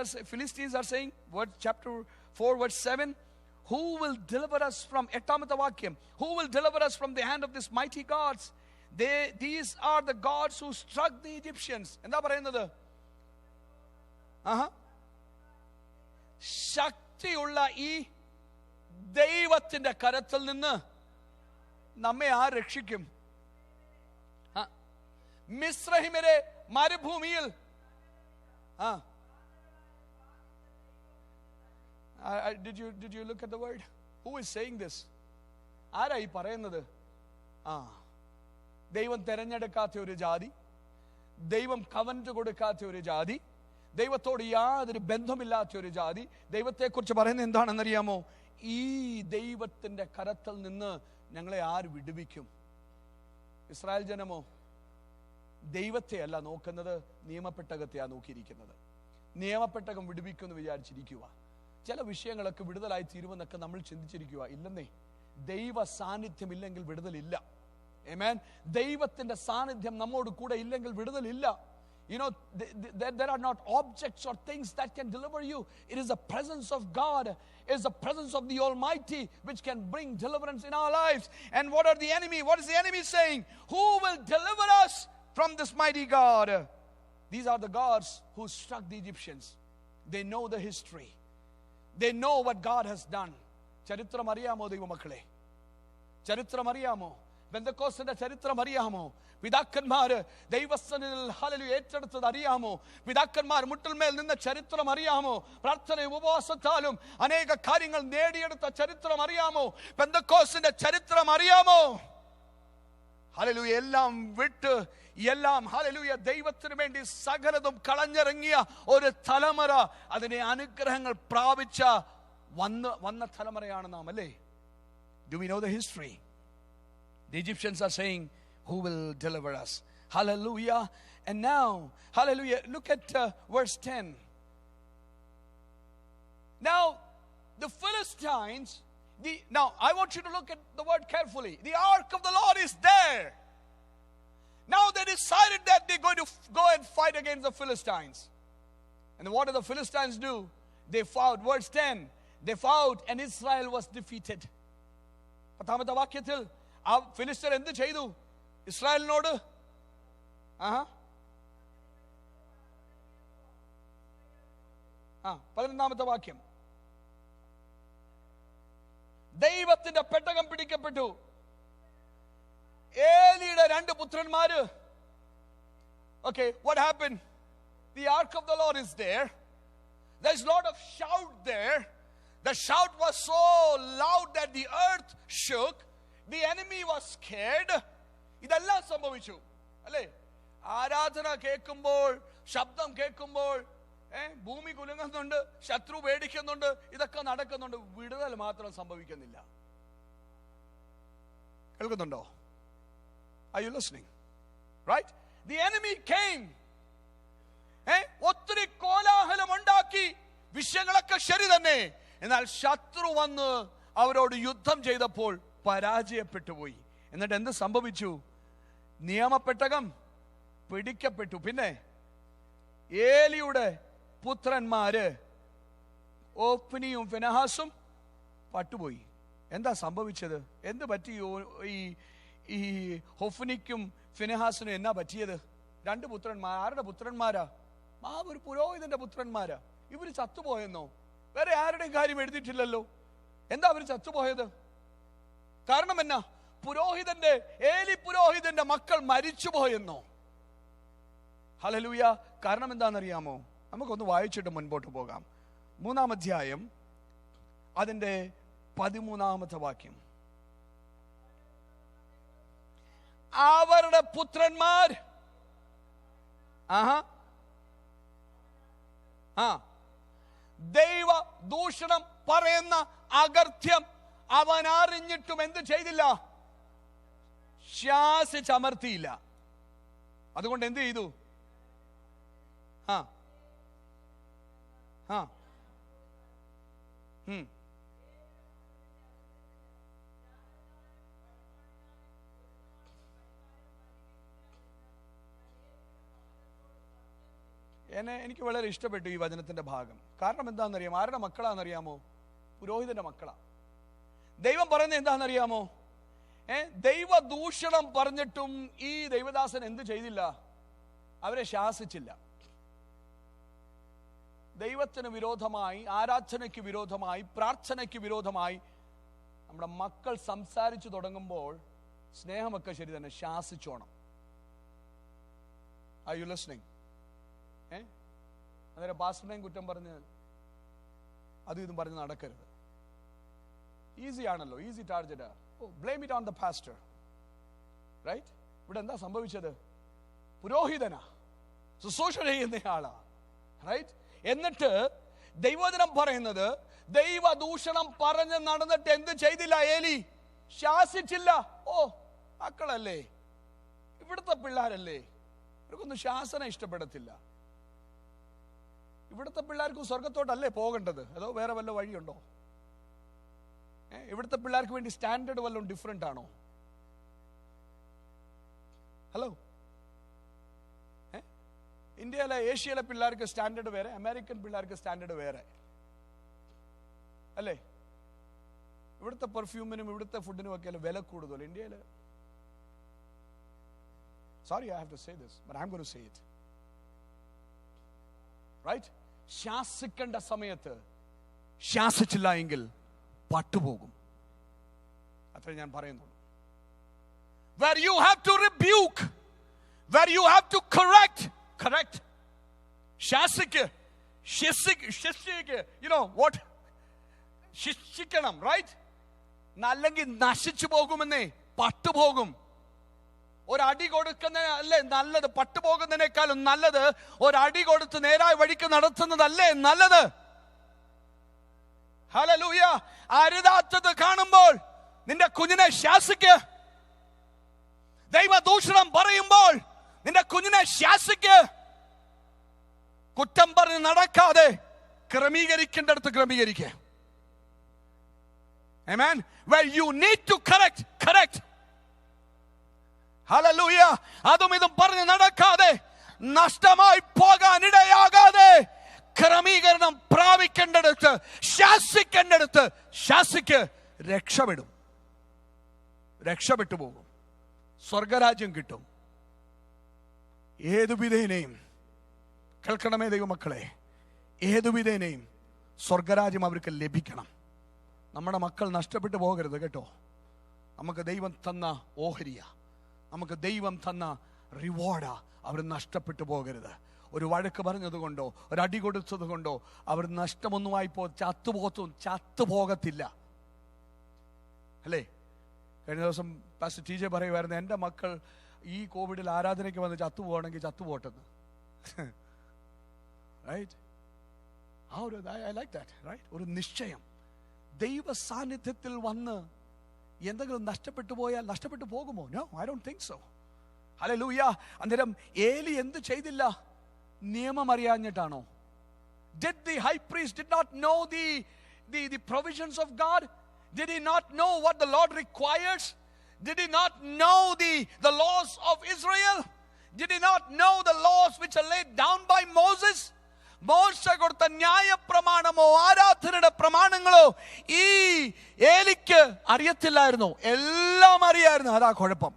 are saying? What, chapter 4 verse 7? Who will deliver us from, എട്ടാമത്തെ വാക്യം, who will deliver us from the hand of these mighty gods? These are the gods who struck the Egyptians. എന്താ പറയുന്നത്? ശക്തിയുള്ള ഈ ദൈവത്തിന്റെ കരത്തിൽ നിന്ന് നമ്മെ R രക്ഷിക്കും? മിസ്രൈമിലെ മരുഭൂമിയിൽ did you look at the word? Who is saying this? ആരാ ഈ പറയുന്നത്? ദൈവം തെരഞ്ഞെടുക്കാത്ത ഒരു ജാതി, ദൈവം കവന്റ് കൊടുക്കാത്ത ഒരു ജാതി, ദൈവത്തോട് യാതൊരു ബന്ധമില്ലാത്ത ഒരു ജാതി. ദൈവത്തെക്കുറിച്ച് പറയുന്നത് എന്താണെന്നറിയാമോ? ഈ ദൈവത്തിന്റെ കരത്തിൽ നിന്ന് ഞങ്ങളെ ആര് വിടുവിക്കും? ഇസ്രായേൽ ജനമോ ദൈവത്തെ അല്ല നോക്കുന്നത്, നിയമപ്പെട്ടകത്തെയാണ് നോക്കിയിരിക്കുന്നത്. നിയമപ്പെട്ടകം വിടുവിക്കുമെന്ന് വിചാരിച്ചിരിക്കുക. ചില വിഷയങ്ങളൊക്കെ വിടുതലായി തീരുമെന്നൊക്കെ നമ്മൾ ചിന്തിച്ചിരിക്കുക. ഇല്ലെന്നേ, ദൈവ സാന്നിധ്യം ഇല്ലെങ്കിൽ വിടുതലില്ല. ആമേൻ. ദൈവത്തിന്റെ സാന്നിധ്യം നമ്മോട് കൂടെ ഇല്ലെങ്കിൽ വിടുതലില്ല. You know, there are not objects or things that can deliver you. It is the presence of God. It is the presence of the Almighty which can bring deliverance in our lives. And what are the enemy? What is the enemy saying? Who will deliver us from this mighty God? These are the gods who struck the Egyptians. They know the history. They know what God has done. ചരിത്രം അറിയാമോ ദൈവമക്കളെ? ചരിത്രം അറിയാമോ? പെന്തക്കോസ്തിന്റെ ചരിത്രം അറിയാമോ? പിതാക്കന്മാര് ദൈവസന്നിധിയിൽ hallelujah ഏറ്റെടുത്തത് അറിയാമോ? പിതാക്കന്മാർ മുട്ടിന്മേൽ നിന്ന ചരിത്രം അറിയാമോ? പ്രാർത്ഥനയും ഉപവാസത്താലും അനേക കാര്യങ്ങൾ നേടിയെടുത്ത ചരിത്രം അറിയാമോ? പെന്തക്കോസ്തിന്റെ ചരിത്രം അറിയാമോ? ഹല്ലേലൂയ. എല്ലാം വിട്ട്, എല്ലാം ഹല്ലേലൂയ ദൈവത്തിന് വേണ്ടി സകലതും കളഞ്ഞിറങ്ങിയ ഒരു തലമുറ, അതിനെ അനുഗ്രഹങ്ങൾ പ്രാപിച്ച വന്ന തലമുറയാണ് നാം, അല്ലേ? Do we know the history? The Egyptians are saying, who will deliver us? Hallelujah. And now, hallelujah, look at verse 10. Now, the Philistines, now I want you to look at the word carefully. The ark of the Lord is there. Now they decided that they're going to go and fight against the Philistines. And what did the Philistines do? They fought. Verse 10. They fought and Israel was defeated. പത്താമത്തെ വാക്യത്തിൽ ആ ഫിലിസ്തർ എന്ത് ചെയ്തു ഇസ്രായേലിനോട്? 11ാമത്തെ വാക്യം. ദൈവത്തിന്റെ പെട്ടകം പിടിക്കപ്പെട്ടു. ഏലിയുടെ 2 പുത്രന്മാര്. Okay, what happened? The ark of the Lord is there. There's a lot of shout there. The shout was so loud that the earth shook. The enemy was scared. ഇതെല്ലാം സംഭവിച്ചു, അല്ലേ? ആരാധന കേൾക്കുമ്പോൾ, ശബ്ദം കേൾക്കുമ്പോൾ ഭൂമി കുലുങ്ങുന്നുണ്ട്, ശത്രു പേടിക്കുന്നുണ്ട്, ഇതൊക്കെ നടക്കുന്നുണ്ട്. വിടുതൽ മാത്രം സംഭവിക്കുന്നില്ല. കേൾക്കുന്നുണ്ടോ? Are you listening? Right? The enemy came. ഒത്തിരി കോലാഹലം ഉണ്ടാക്കി. വിഷയങ്ങളൊക്കെ ശരി തന്നെ. എന്നാൽ ശത്രു വന്ന് അവരോട് യുദ്ധം ചെയ്തപ്പോൾ പരാജയപ്പെട്ടു പോയി. എന്നിട്ട് എന്ത് സംഭവിച്ചു? നിയമപ്പെട്ടകം പിടിക്കപ്പെട്ടു. പിന്നെ ഏലിയുടെ പുത്രന്മാര് ഓഫ്നിയും ഫിനെഹാസും പട്ടുപോയി. എന്താ സംഭവിച്ചത്? എന്ത് പറ്റി? ഈ ഹൊഫ്നിക്കും ഫിനെഹാസിനും എന്നാ പറ്റിയത്? 2 പുത്രന്മാർ. ആരുടെ പുത്രന്മാരാ? ഒരു പുരോഹിതന്റെ പുത്രന്മാരാ. ഇവര് ചത്തുപോയെന്നോ? വേറെ ആരുടെയും കാര്യം എഴുതിയിട്ടില്ലല്ലോ. എന്താ അവര് ചത്തുപോയത്? കാരണം എന്നാ? ഏലി പുരോഹിതന്റെ മക്കൾ മരിച്ചുപോയെന്നോ? ഹല്ലേലൂയ. കാരണം എന്താണെന്നറിയാമോ? നമുക്കൊന്ന് വായിച്ചിട്ട് മുൻപോട്ട് പോകാം. 3-ാം അധ്യായം അതിന്റെ 13ാമത്തെ വാക്യം. അവരുടെ പുത്രന്മാർ ദൈവ ദൂഷണം പറയുന്ന അകൃത്യം അവൻ അറിഞ്ഞിട്ടും എന്ത് ചെയ്തില്ല? ശ്വാസിച്ചമർത്തിയില്ല. അതുകൊണ്ട് എന്ത് ചെയ്തു? എനിക്ക് വളരെ ഇഷ്ടപ്പെട്ടു ഈ വചനത്തിന്റെ ഭാഗം. കാരണം എന്താണെന്നറിയാമോ? ആരുടെ മക്കളാണെന്നറിയാമോ? പുരോഹിതന്റെ മക്കളാ. ദൈവം പറയുന്നത് എന്താണെന്നറിയാമോ? ദൈവദൂഷണം പറഞ്ഞിട്ടും ഈ ദൈവദാസൻ എന്ത് ചെയ്തില്ല? അവരെ ശാസിച്ചില്ല. ദൈവത്തിന് വിരോധമായി, ആരാധനയ്ക്ക് വിരോധമായി, പ്രാർത്ഥനയ്ക്ക് വിരോധമായി നമ്മുടെ മക്കൾ സംസാരിച്ചു തുടങ്ങുമ്പോൾ സ്നേഹമൊക്കെ ശരി തന്നെ, ശാസിച്ചോണം. Are you listening? അന്നേരം പാസ്റ്ററിനെയും കുറ്റം പറഞ്ഞ് അതും ഇതും പറഞ്ഞ് നടക്കരുത്. ഈസി ആണല്ലോ, ഈസി ടാർഗറ്റാ. Blame it on the pastor, right? ഇവിടെ എന്താ സംഭവിച്ചത്? പുരോഹിതനാ, ശുശ്രൂഷ ചെയ്യുന്നയാളാ, റൈറ്റ്? എന്നിട്ട് ദൈവവചനം പറയുന്നത് ദൈവദൂഷണം പറഞ്ഞ് നടന്നിട്ട് എന്ത് ചെയ്തില്ല ഏലി? ശാസിച്ചില്ല. മക്കളല്ലേ, ഇവിടുത്തെ പിള്ളേരല്ലേ, ഇവർക്കൊന്നും ശാസന ഇഷ്ടപ്പെടത്തില്ല. ഇവിടുത്തെ പിള്ളേർക്ക് സ്വർഗത്തോട്ടല്ലേ പോകേണ്ടത്? അതോ വേറെ വല്ല വഴിയുണ്ടോ? ഇവിടുത്തെ പിള്ളേർക്ക് വേണ്ടി സ്റ്റാൻഡേർഡ് വല്ലതും ഡിഫറെന്റ് ആണോ? ഹലോ, ഇന്ത്യയിലെ ഏഷ്യയിലെ പിള്ളേർക്ക് സ്റ്റാൻഡേർഡ് വേറെ, അമേരിക്കൻ പിള്ളേർക്ക് സ്റ്റാൻഡേർഡ് വേറെ അല്ലേ? ഇവിടുത്തെ പെർഫ്യൂമിനും ഇവിടുത്തെ ഫുഡിനും ഒക്കെ വില കൂടുതൽ ഇന്ത്യയിൽ. Sorry, I have to say this, but I'm going to say it. Right? ശാസിക്കേണ്ട സമയത്ത് ശാസിച്ചില്ല എങ്കിൽ പട്ടുപോകും. അത്ര ഞാൻ പറയുന്നുള്ളൂ. Where you have to rebuke, where you have to correct. ശാസിക്ക്, you know what? ശിക്ഷിക്കണം, right? അല്ലെങ്കിൽ നശിച്ചു പോകുമെന്നേ, പട്ടുപോകും. ഒരടി കൊടുക്കുന്ന അല്ലേ നല്ലത്? പട്ടുപോകുന്നതിനേക്കാളും നല്ലത് ഒരടി കൊടുത്ത് നേരായ വഴിക്ക് നടത്തുന്നതല്ലേ നല്ലത്? ഹല്ലേലൂയ. അരുതാത്തത് കാണുമ്പോൾ നിന്റെ കുഞ്ഞിനെ ശാസിക്ക്. ദൈവദൂഷണം പറയുമ്പോൾ നിന്റെ കുഞ്ഞിനെ ശാസിക്ക്. കുറ്റം പറഞ്ഞ് നടക്കാതെ ക്രമീകരിക്കേണ്ടടുത്ത് ക്രമീകരിക്കുക. Amen. Where you need to correct. Hallelujah. അതും ഇതും പറഞ്ഞ് നടക്കാതെ, നഷ്ടമായി പോകാനിടയാകാതെ ക്രമീകരണം പ്രാപിക്കേണ്ടടുത്ത് ശാസിക്കേണ്ടടുത്ത് ശാസിക്ക്. രക്ഷപ്പെട്ടു പോകും. സ്വർഗരാജ്യം കിട്ടും. ഏതുവിധേനയും കേൾക്കണമേ ദൈവമക്കളെ, ഏതുവിധേനയും സ്വർഗരാജ്യം അവർക്ക് ലഭിക്കണം. നമ്മുടെ മക്കൾ നഷ്ടപ്പെട്ടു പോകരുത് കേട്ടോ. നമുക്ക് ദൈവം തന്ന ഓഹരിയാ, നമുക്ക് ദൈവം തന്ന റിവാർഡാ. അവർ നഷ്ടപ്പെട്ടു പോകരുത്. ഒരു വഴക്ക് പറഞ്ഞത് കൊണ്ടോ ഒരടി കൊടുത്തത് കൊണ്ടോ അവർ നഷ്ടമൊന്നുമായി ചത്തുപോകത്തില്ല അല്ലേ? കഴിഞ്ഞ ദിവസം പാസ്റ്റർ ടി ജെ പറയുമായിരുന്നു, എൻ്റെ മക്കൾ ഈ കോവിഡിൽ ആരാധനയ്ക്ക് വന്ന് ചത്തുപോകണമെങ്കിൽ ചത്തുപോട്ടെന്ന്. Right? I like that, right? ഒരു നിശ്ചയം. ദൈവ സാന്നിധ്യത്തിൽ വന്ന് എന്തെങ്കിലും നഷ്ടപ്പെട്ടു പോയാൽ നഷ്ടപ്പെട്ടു പോകുമോ? No, I don't think so. ഹല്ലേലൂയ. അന്നേരം ഏലി എന്ത് ചെയ്തില്ല? നിയമം അറിയാഞ്ഞിട്ടാണോ? Did the high priest did not know the provisions of God? Did he not know what the Lord requires? Did he not know the laws of Israel? Did he not know the laws which are laid down by Moses? മോശ കൊടുത്ത ന്യായ പ്രമാണമോ ആരാധനയുടെ പ്രമാണങ്ങളോ ഈ ഏലിക്ക് അറിയത്തില്ലായിരുന്നു. എല്ലാം അറിയായിരുന്നു. അതാ കുഴപ്പം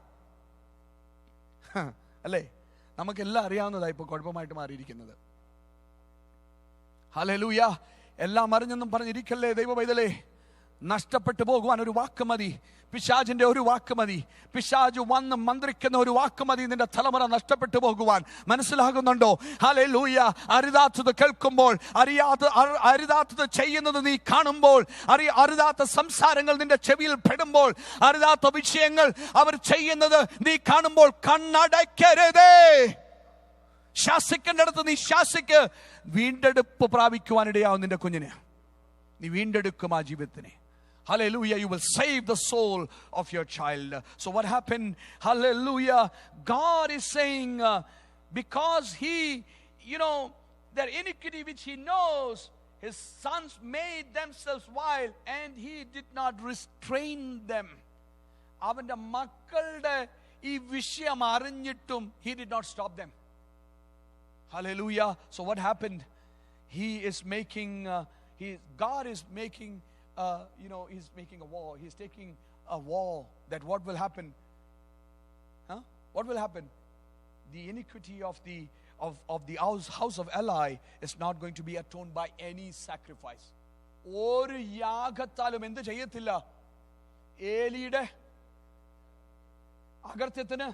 അല്ലേ? നമുക്കെല്ലാം അറിയാവുന്നതാ ഇപ്പൊ കുഴപ്പമായിട്ട് മാറിയിരിക്കുന്നത്. ഹല്ലേലൂയ. എല്ലാം അറിഞ്ഞെന്നും പറഞ്ഞിരിക്കല്ലേ ദൈവ പൈതലേ. നഷ്ടപ്പെട്ടു പോകുവാൻ ഒരു വാക്ക് മതി. പിശാചിന്റെ ഒരു വാക്ക് മതി. പിശാച് വന്ന് മന്ത്രിക്കുന്ന ഒരു വാക്ക് മതി നിന്റെ തലമുറ നഷ്ടപ്പെട്ടു പോകുവാൻ. മനസ്സിലാകുന്നുണ്ടോ? ഹല്ലേലൂയ. അരുതാത്തത് കേൾക്കുമ്പോൾ, അരുതാത്തത് ചെയ്യുന്നത് നീ കാണുമ്പോൾ, അരുതാത്ത സംസാരങ്ങൾ നിന്റെ ചെവിയിൽ പെടുമ്പോൾ, അരുതാത്ത വിഷയങ്ങൾ അവർ ചെയ്യുന്നത് നീ കാണുമ്പോൾ കണ്ണടയ്ക്കരുതേ. ശാസിക്കേണ്ടടുത്ത് നീ ശാസിക്ക്. വീണ്ടെടുപ്പ് പ്രാപിക്കുവാനിടയാവും നിന്റെ കുഞ്ഞിനെ. നീ വീണ്ടെടുക്കും ആ ജീവിതത്തിനെ. Hallelujah. You will save the soul of your child. So what happened? Hallelujah. God is saying, because their iniquity which he knows, his sons made themselves wild and he did not restrain them. അവന്റെ മക്കളുടെ ഈ വിഷയം അറിഞ്ഞിട്ടും he did not stop them. Hallelujah. So what happened? He is making, God is making, he's making a wall. He's taking a wall. That what will happen? What will happen? The iniquity of the house of Eli is not going to be atoned by any sacrifice. ഒരു യാഗത്താലും എന്ത് ചെയ്യത്തില്ല? ഏലിയുടെ അകൃത്യത്തിന്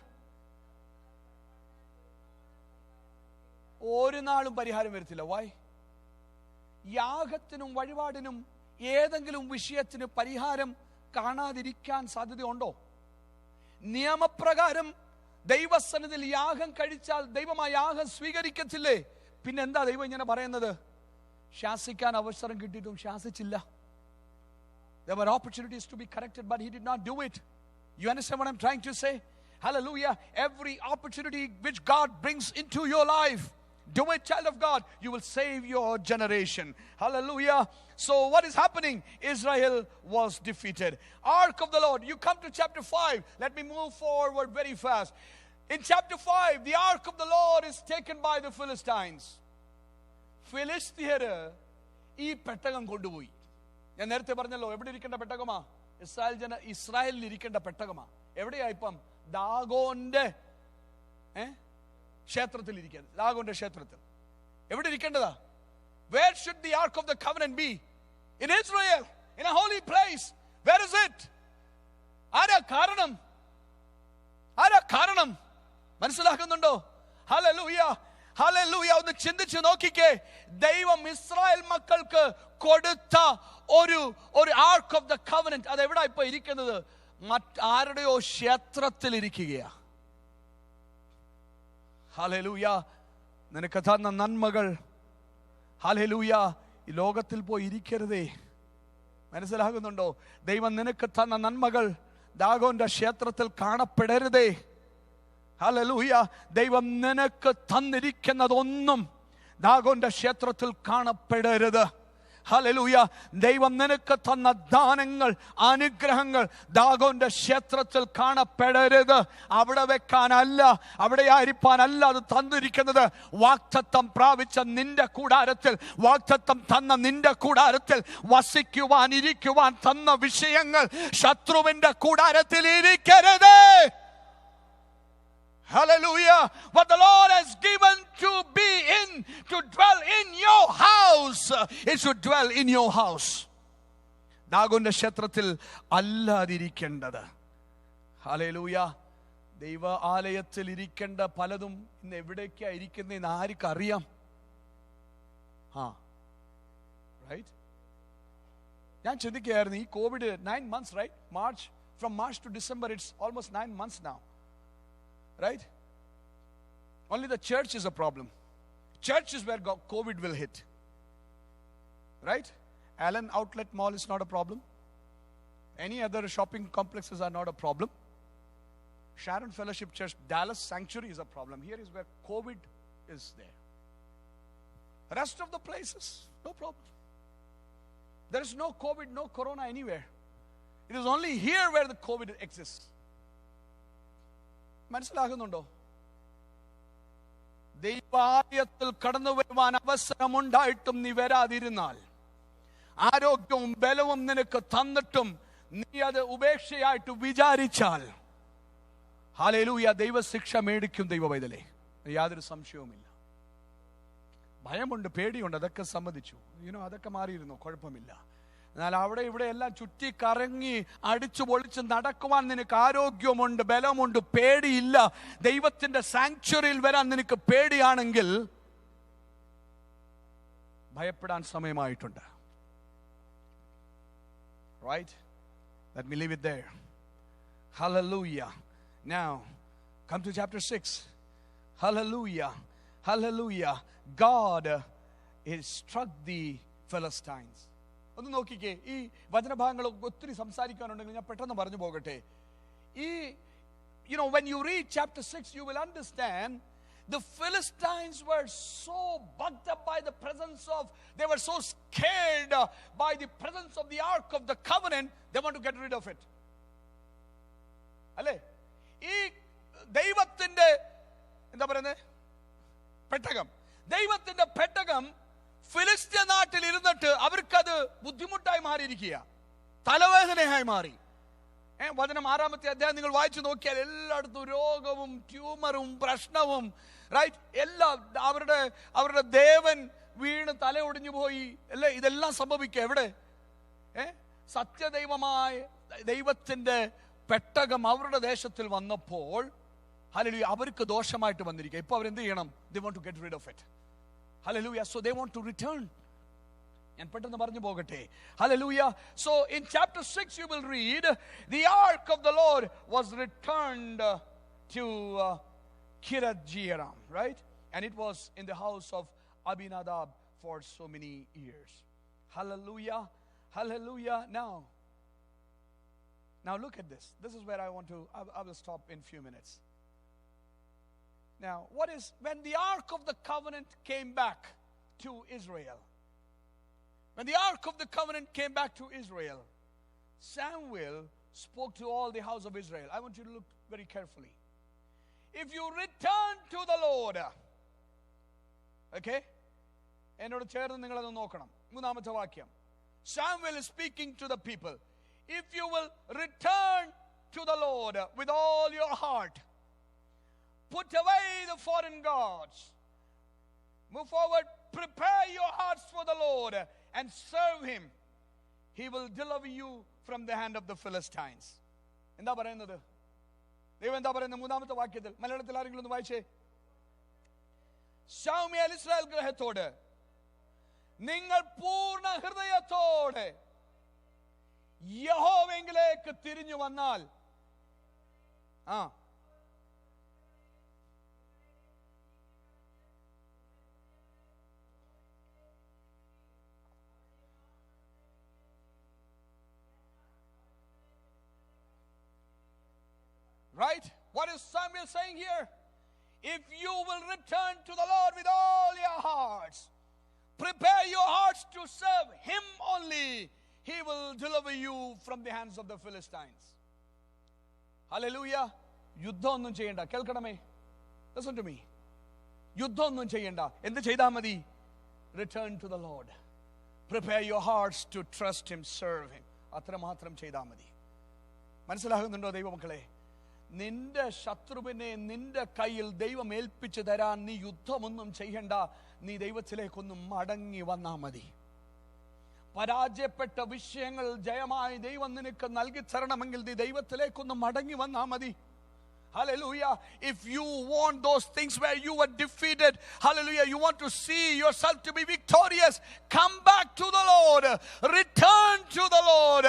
ഒരു നാളും പരിഹാരം വരത്തില്ല. Why? യാഗത്തിനും വഴിപാടിനും ഏതെങ്കിലും വിഷയത്തിന് പരിഹാരം കാണാതിരിക്കാൻ സാധ്യതയുണ്ടോ? നിയമപ്രകാരം ദൈവസന്നിധിയിൽ യാഗം കഴിച്ചാൽ ദൈവം ആ യാഗം സ്വീകരിക്കത്തില്ലേ? പിന്നെന്താ ദൈവം ഇങ്ങനെ പറയുന്നത്? ശാസിക്കാൻ അവസരം കിട്ടിയിട്ടും ശാസിച്ചില്ല. There were opportunities to be corrected, but he did not do it. You understand what I'm trying to say? Hallelujah. Every opportunity which God brings into your life, do it, child of God. You will save your generation. Hallelujah. So what is happening? Israel was defeated. Ark of the Lord. You come to chapter 5. Let me move forward very fast. In chapter 5, the Ark of the Lord is taken by the Philistines. ഫിലിസ്തീയർ ഈ പെട്ടകം കൊണ്ടുപോയി. ഞാൻ നേരത്തെ പറഞ്ഞല്ലോ, എവിടെ ഇരിക്കേണ്ട പെട്ടകമാ? ഇസ്രായേലിൽ ഇരിക്കേണ്ട പെട്ടകമാ. എവിടെയാ ഇപ്പം? ദാഗോന്റെ ക്ഷേത്രത്തിൽ ഇരിക്കുക. ദാഗോന്റെ ക്ഷേത്രത്തിൽ എവിടെ ഇരിക്കേണ്ടതാ? Where should the Ark of the Covenant be? In Israel, in a holy place. Where is it? ആരാ കാരണം? ആരാ കാരണം? മനസ്സിലാക്കുന്നുണ്ടോ? Hallelujah, hallelujah. ഒന്ന് ചിന്തിച്ചു നോക്കിക്കേ. ദൈവം ഇസ്രായേൽ മക്കൾക്ക് കൊടുത്ത ഒരു ആർക്ക് ഓഫ് ദ കവനന്റ് അത് എവിടെ ഇപ്പൊ ഇരിക്കുന്നത്? മറ്റാരുടെയോ ക്ഷേത്രത്തിൽ ഇരിക്കുകയാ. ഹല്ലേലൂയ. നിനക്ക് തന്ന നന്മകൾ, ഹല്ലേലൂയ, ഈ ലോകത്തിൽ പോയി ഇരിക്കരുതേ. മനസ്സിലാകുന്നുണ്ടോ? ദൈവം നിനക്ക് തന്ന നന്മകൾ ദാഗോന്റെ ക്ഷേത്രത്തിൽ കാണപ്പെടരുതേ. ഹല്ലേലൂയ. ദൈവം നിനക്ക് തന്നിരിക്കുന്നതൊന്നും ദാഗോന്റെ ക്ഷേത്രത്തിൽ കാണപ്പെടരുത്. ഹല്ലേലൂയ. ദൈവം നിനക്ക് തന്ന ദാനങ്ങൾ, അനുഗ്രഹങ്ങൾ ദാഗോന്റെ ക്ഷേത്രത്തിൽ കാണപ്പെടരുത്. അവിടെ വെക്കാനല്ല, അവിടെ ആയിരിക്കാനല്ല അത് തന്നിരിക്കുന്നത്. വാഗ്ദത്തം പ്രാപിച്ച നിന്റെ കൂടാരത്തിൽ, വാഗ്ദത്തം തന്ന നിന്റെ കൂടാരത്തിൽ വസിക്കുവാൻ, ഇരിക്കുവാൻ തന്ന വിഷയങ്ങൾ ശത്രുവിന്റെ കൂടാരത്തിൽ ഇരിക്കരുത്. Hallelujah. What the Lord has given to be in, to dwell in your house, it should dwell in your house. ദാഗോന്റെ ക്ഷേത്രത്തിൽ അല്ലാതിരിക്കേണ്ടത്. ഹല്ലേലൂയ. ദൈവ ആലയത്തിൽ ഇരിക്കേണ്ട പലതും ഇന്ന് എവിടേക്കാ ഇരിക്കുന്നതെന്ന് ആർക്കറിയാം? റൈറ്റ്. ഞാൻ ചിന്തിക്കുകയായിരുന്നു, ഈ Covid 9 months, right? From March to December, it's almost 9 months now. Right? Only the church is a problem. Church is where COVID will hit. Right? Allen Outlet Mall is not a problem. Any other shopping complexes are not a problem. Sharon Fellowship Church, Dallas Sanctuary is a problem. Here is where COVID is there. The rest of the places, no problem. There is no COVID, no corona anywhere. It is only here where the COVID exists. മനസ്സിലാകുന്നുണ്ടോ? ദൈവാലയത്തിൽ കടന്നു വരുവാൻ അവസരമുണ്ടായിട്ടും നീ വരാതിരുന്നാൽ, ആരോഗ്യവും ബലവും നിനക്ക് തന്നിട്ടും നീ അത് ഉപേക്ഷയായിട്ട് വിചാരിച്ചാൽ, ഹല്ലേലൂയ, ദൈവശിക്ഷ മേടിക്കും ദൈവവൈതലേ. യാതൊരു സംശയവുമില്ല. ഭയമുണ്ട്, പേടിയുണ്ട്, അതൊക്കെ സമ്മതിച്ചു. അതൊക്കെ മാറിയിരുന്നു, കുഴപ്പമില്ല. എന്നാൽ അവിടെ ഇവിടെ എല്ലാം ചുറ്റി കറങ്ങി അടിച്ചു പൊളിച്ച് നടക്കുവാൻ നിനക്ക് ആരോഗ്യമുണ്ട്, ബലമുണ്ട്, പേടിയില്ല. ദൈവത്തിന്റെ സാങ്ച്വറിയിൽ വരാൻ നിനക്ക് പേടിയാണെങ്കിൽ ഭയപ്പെടാൻ സമയമായിട്ടുണ്ട്. Right? Let me leave it there. Hallelujah. Now, come to chapter 6. Hallelujah. Hallelujah. God has struck the Philistines. ഒന്ന് നോക്കിക്കേ. ഈ വചനഭാഗങ്ങൾ ഒത്തിരി സംസാരിക്കാനുണ്ടെങ്കിൽ ഞാൻ പെട്ടെന്ന് പറഞ്ഞു പോകട്ടെ. When you read chapter 6, you will understand the Philistines were so bugged up by the presence of, they were so scared by the presence of the Ark of the Covenant, they want to get rid of it. അല്ലേ? ഈ ദൈവത്തിന്റെ എന്താ പറയുന്നത് പെട്ടകം, ദൈവത്തിന്റെ പെട്ടകം ഫിലിസ്ത്യ നാട്ടിൽ ഇരുന്നിട്ട് അവർക്കത് ബുദ്ധിമുട്ടായി മാറിയിരിക്കുക, തലവേദനയായി മാറി. വചനം 6-ാമത്തെ അധ്യായം നിങ്ങൾ വായിച്ചു നോക്കിയാൽ എല്ലായിടത്തും രോഗവും ട്യൂമറും പ്രശ്നവും, റൈറ്റ്? എല്ലാം അവരുടെ ദേവൻ വീണ് തല ഒടിഞ്ഞു പോയി, അല്ലേ? ഇതെല്ലാം സംഭവിക്കുക എവിടെ? സത്യദൈവമായ ദൈവത്തിന്റെ പെട്ടകം അവരുടെ ദേശത്തിൽ വന്നപ്പോൾ ഹല്ലേലൂയ അവർക്ക് ദോഷമായിട്ട് വന്നിരിക്കുക. ഇപ്പൊ അവരെന്ത് ചെയ്യണം? they want to get rid of it. Hallelujah. So they want to return. ഞാൻ പെട്ടെന്ന് പറഞ്ഞു പോകട്ടെ. Hallelujah. So in chapter 6 you will read the ark of the Lord was returned to Kiriath Jearim, right? And it was in the house of Abinadab for so many years. Hallelujah. Hallelujah. Now look at this. This is where I will stop in a few minutes. Now, what is, when the ark of the covenant came back to Israel, when the ark of the covenant came back to Israel, Samuel spoke to all the house of Israel. I want you to look very carefully. If you return to the Lord, okay? എന്നോട് ചേർന്ന് നിങ്ങളത് നോക്കണം. 3-ാമത്തെ വാക്യം. Samuel is speaking to the people. If you will return to the Lord with all your heart, put away the foreign gods, move forward, prepare your hearts for the Lord and serve him, he will deliver you from the hand of the Philistines. എന്താ പറയുന്നത്? ദൈവം എന്താ പറയുന്നത്? 3-ാമത്തെ വാക്യത്തിൽ മലയാളത്തിൽ ആരെങ്കിലും ഒന്ന് വായിച്ചേ. ശൗമ്യൽ ഇസ്രായേൽ ഗൃഹത്തോട്, നിങ്ങൾ പൂർണ്ണ ഹൃദയത്തോടെ യഹോവയിലേക്ക് തിരിഞ്ഞു വന്നാൽ, right? What is Samuel saying here? If you will return to the Lord with all your hearts, prepare your hearts to serve him only, he will deliver you from the hands of the Philistines. Hallelujah. യുദ്ധം ഒന്നും ചെയ്യണ്ട. കേൾക്കണമേ, listen to me. യുദ്ധം ഒന്നും ചെയ്യണ്ട. എന്ത് ചെയ്താൽ മതി? Return to the Lord. Prepare your hearts to trust him, serve him. അത്രമാത്രം ചെയ്താൽ മതി. മനസ്സിലാകുന്നുണ്ടോ ദൈവമക്കളെ? നിന്റെ ശത്രുവിനെ നിന്റെ കയ്യിൽ ദൈവം ഏൽപ്പിച്ചു തരാൻ നീ യുദ്ധമൊന്നും ചെയ്യണ്ട. നീ ദൈവത്തിലേക്കൊന്നും മടങ്ങി വന്നാ മതി. പരാജയപ്പെട്ട വിഷയങ്ങൾ ജയമായി ദൈവം നിനക്ക് നൽകി തരണമെങ്കിൽ നീ ദൈവത്തിലേക്കൊന്നും മടങ്ങി വന്നാ മതി. Hallelujah. If you want those things where you were defeated, hallelujah, you want to see yourself to be victorious, come back to the Lord. Return to the Lord.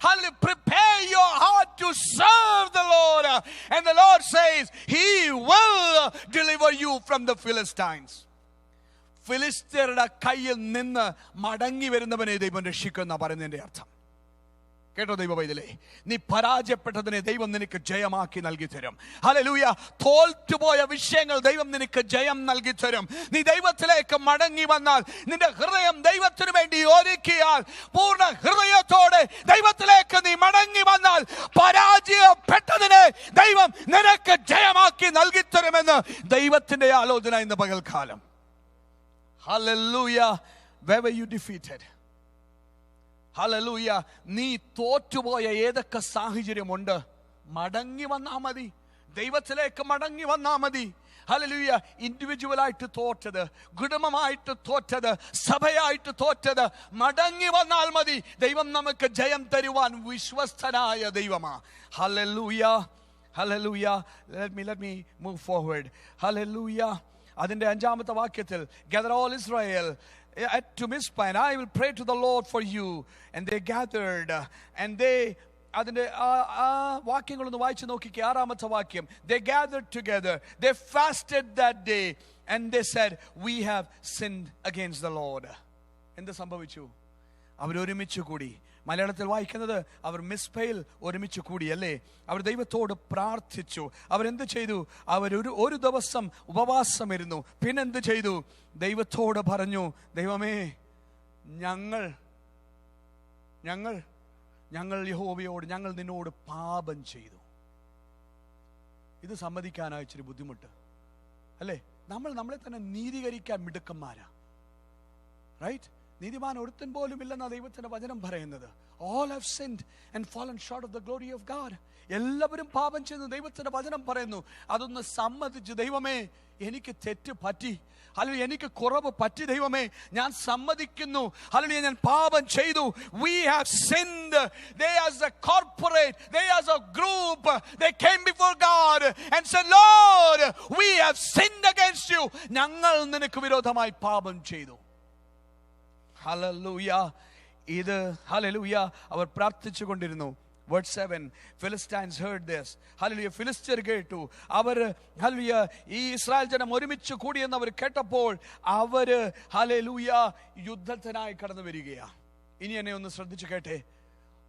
Hallelujah. Prepare your heart to serve the Lord. And the Lord says, he will deliver you from the Philistines. ഫിലിസ്ത്യരുടെ കയ്യിൽ നിന്ന് മടങ്ങി വരുന്നവനെ ദൈവം രക്ഷിക്കുന്ന പറയുന്നതിന്റെ അർത്ഥം. കേട്ടോ ദൈവ പൈതലേ, നീ പരാജയപ്പെട്ടതിനെ ദൈവം നിനക്ക് ജയമാക്കി നൽകി തരും. ഹല്ലേലൂയ. തോൽറ്റുപോയ വിഷയങ്ങൾ ദൈവം നിനക്ക് ജയം നൽകി തരും. നീ ദൈവത്തിലേക്ക് മടങ്ങി വന്നാൽ, നിന്റെ ഹൃദയം ദൈവത്തിനു വേണ്ടി ഒരുക്കിയാൽ, പൂർണ്ണ ഹൃദയത്തോടെ ദൈവത്തിലേക്ക് നീ മടങ്ങി വന്നാൽ, പരാജയപ്പെട്ടതിനെ ദൈവം നിനക്ക് ജയമാക്കി നൽകി തരുമെന്ന് ദൈവത്തിന്റെ ആലോചന ഇന്ന് പകൽക്കാലം. Hallelujah. Where were you defeated? Hallelujah. നീ തോറ്റുപോയ ഏതൊക്കെ സാഹചര്യമുണ്ട്, മടങ്ങി വന്നാ മതി. ദൈവത്തിലേക്ക് മടങ്ങി വന്നാ മതി. ഹല്ലേലൂയ. ഇൻഡിവിജ്വലായിട്ട് തോറ്റത്, കുടുംബമായിട്ട് തോറ്റത്, സഭയായിട്ട് തോറ്റത്, മടങ്ങി വന്നാൽ മതി. ദൈവം നമുക്ക് ജയം തരുവാൻ വിശ്വസ്തനായ ദൈവമാ. Hallelujah. Hallelujah. Let me move forward. Hallelujah. അതിന്റെ 5-ാമത്തെ വാക്യത്തിൽ, gather all Israel to Mizpah and I will pray to the Lord for you. And they gathered and they, അതിന്റെ വാക്യങ്ങളൊന്ന് വായിച്ചു നോക്കിക്കേ. 6-ാമത്തെ വാക്യം, they gathered together, they fasted that day and they said, we have sinned against the Lord. എന്ത് സംഭവിച്ചു? അവരൊരുമിച്ച് കൂടി. മലയാളത്തിൽ വായിക്കുന്നത് അവർ മിസ്പയിൽ ഒരുമിച്ച് കൂടി, അല്ലേ? അവർ ദൈവത്തോട് പ്രാർത്ഥിച്ചു. അവരെന്ത് ചെയ്തു? ഒരു ദിവസം ഉപവാസം ഇരുന്നു. പിന്നെന്ത് ചെയ്തു? ദൈവത്തോട് പറഞ്ഞു, ദൈവമേ, ഞങ്ങൾ യഹോവയോട്, ഞങ്ങൾ നിന്നോട് പാപം ചെയ്തു. ഇത് സമ്മതിക്കാനായി ഇച്ചിരി ബുദ്ധിമുട്ട്, അല്ലേ? നമ്മൾ നമ്മളെ തന്നെ നീതീകരിക്കാൻ മിടുക്കന്മാരാ. റൈറ്റ്? നീതിമാൻ ഒരുത്തൻ പോലും ഇല്ലെന്ന ദൈവത്തിന്റെ വചനം പറയുന്നത്. All have sinned and fallen short of the glory of God. എല്ലാവരും പാപം ചെയ്തു ദൈവത്തിന്റെ വചനം പറയുന്നു. അതൊന്ന് സമ്മതിച്ച്, ദൈവമേ എനിക്ക് തെറ്റ് പറ്റി, അല്ലെങ്കിൽ എനിക്ക് കുറവ് പറ്റി, ദൈവമേ ഞാൻ സമ്മതിക്കുന്നു, അല്ലെങ്കിൽ ഞാൻ പാപം ചെയ്തു. We have sinned. They as a corporate, they as a group, they came before God and said, Lord, we have sinned against you. ഞങ്ങൾ നിനക്ക് വിരോധമായി പാപം ചെയ്തു. ഹല്ലേലൂയ. ഇത് ഹല്ലേലൂയ അവർ പ്രാർത്ഥിച്ചു കൊണ്ടിരുന്നു. Verse 7, Philistines heard this. Hallelujah. ഫിലിസ്ത്യർ കേട്ടു. അവർ ഹല്ലേലൂയ ഈ ഇസ്രായേൽ ജനം ഒരുമിച്ച് കൂടിയെന്ന് അവർ കേട്ടപ്പോൾ അവര് ഹല്ലേലൂയ യുദ്ധത്തിനായി കടന്നു വരികയാണ്. ഇനി എന്നെ ഒന്ന് ശ്രദ്ധിച്ചു കേട്ടെ.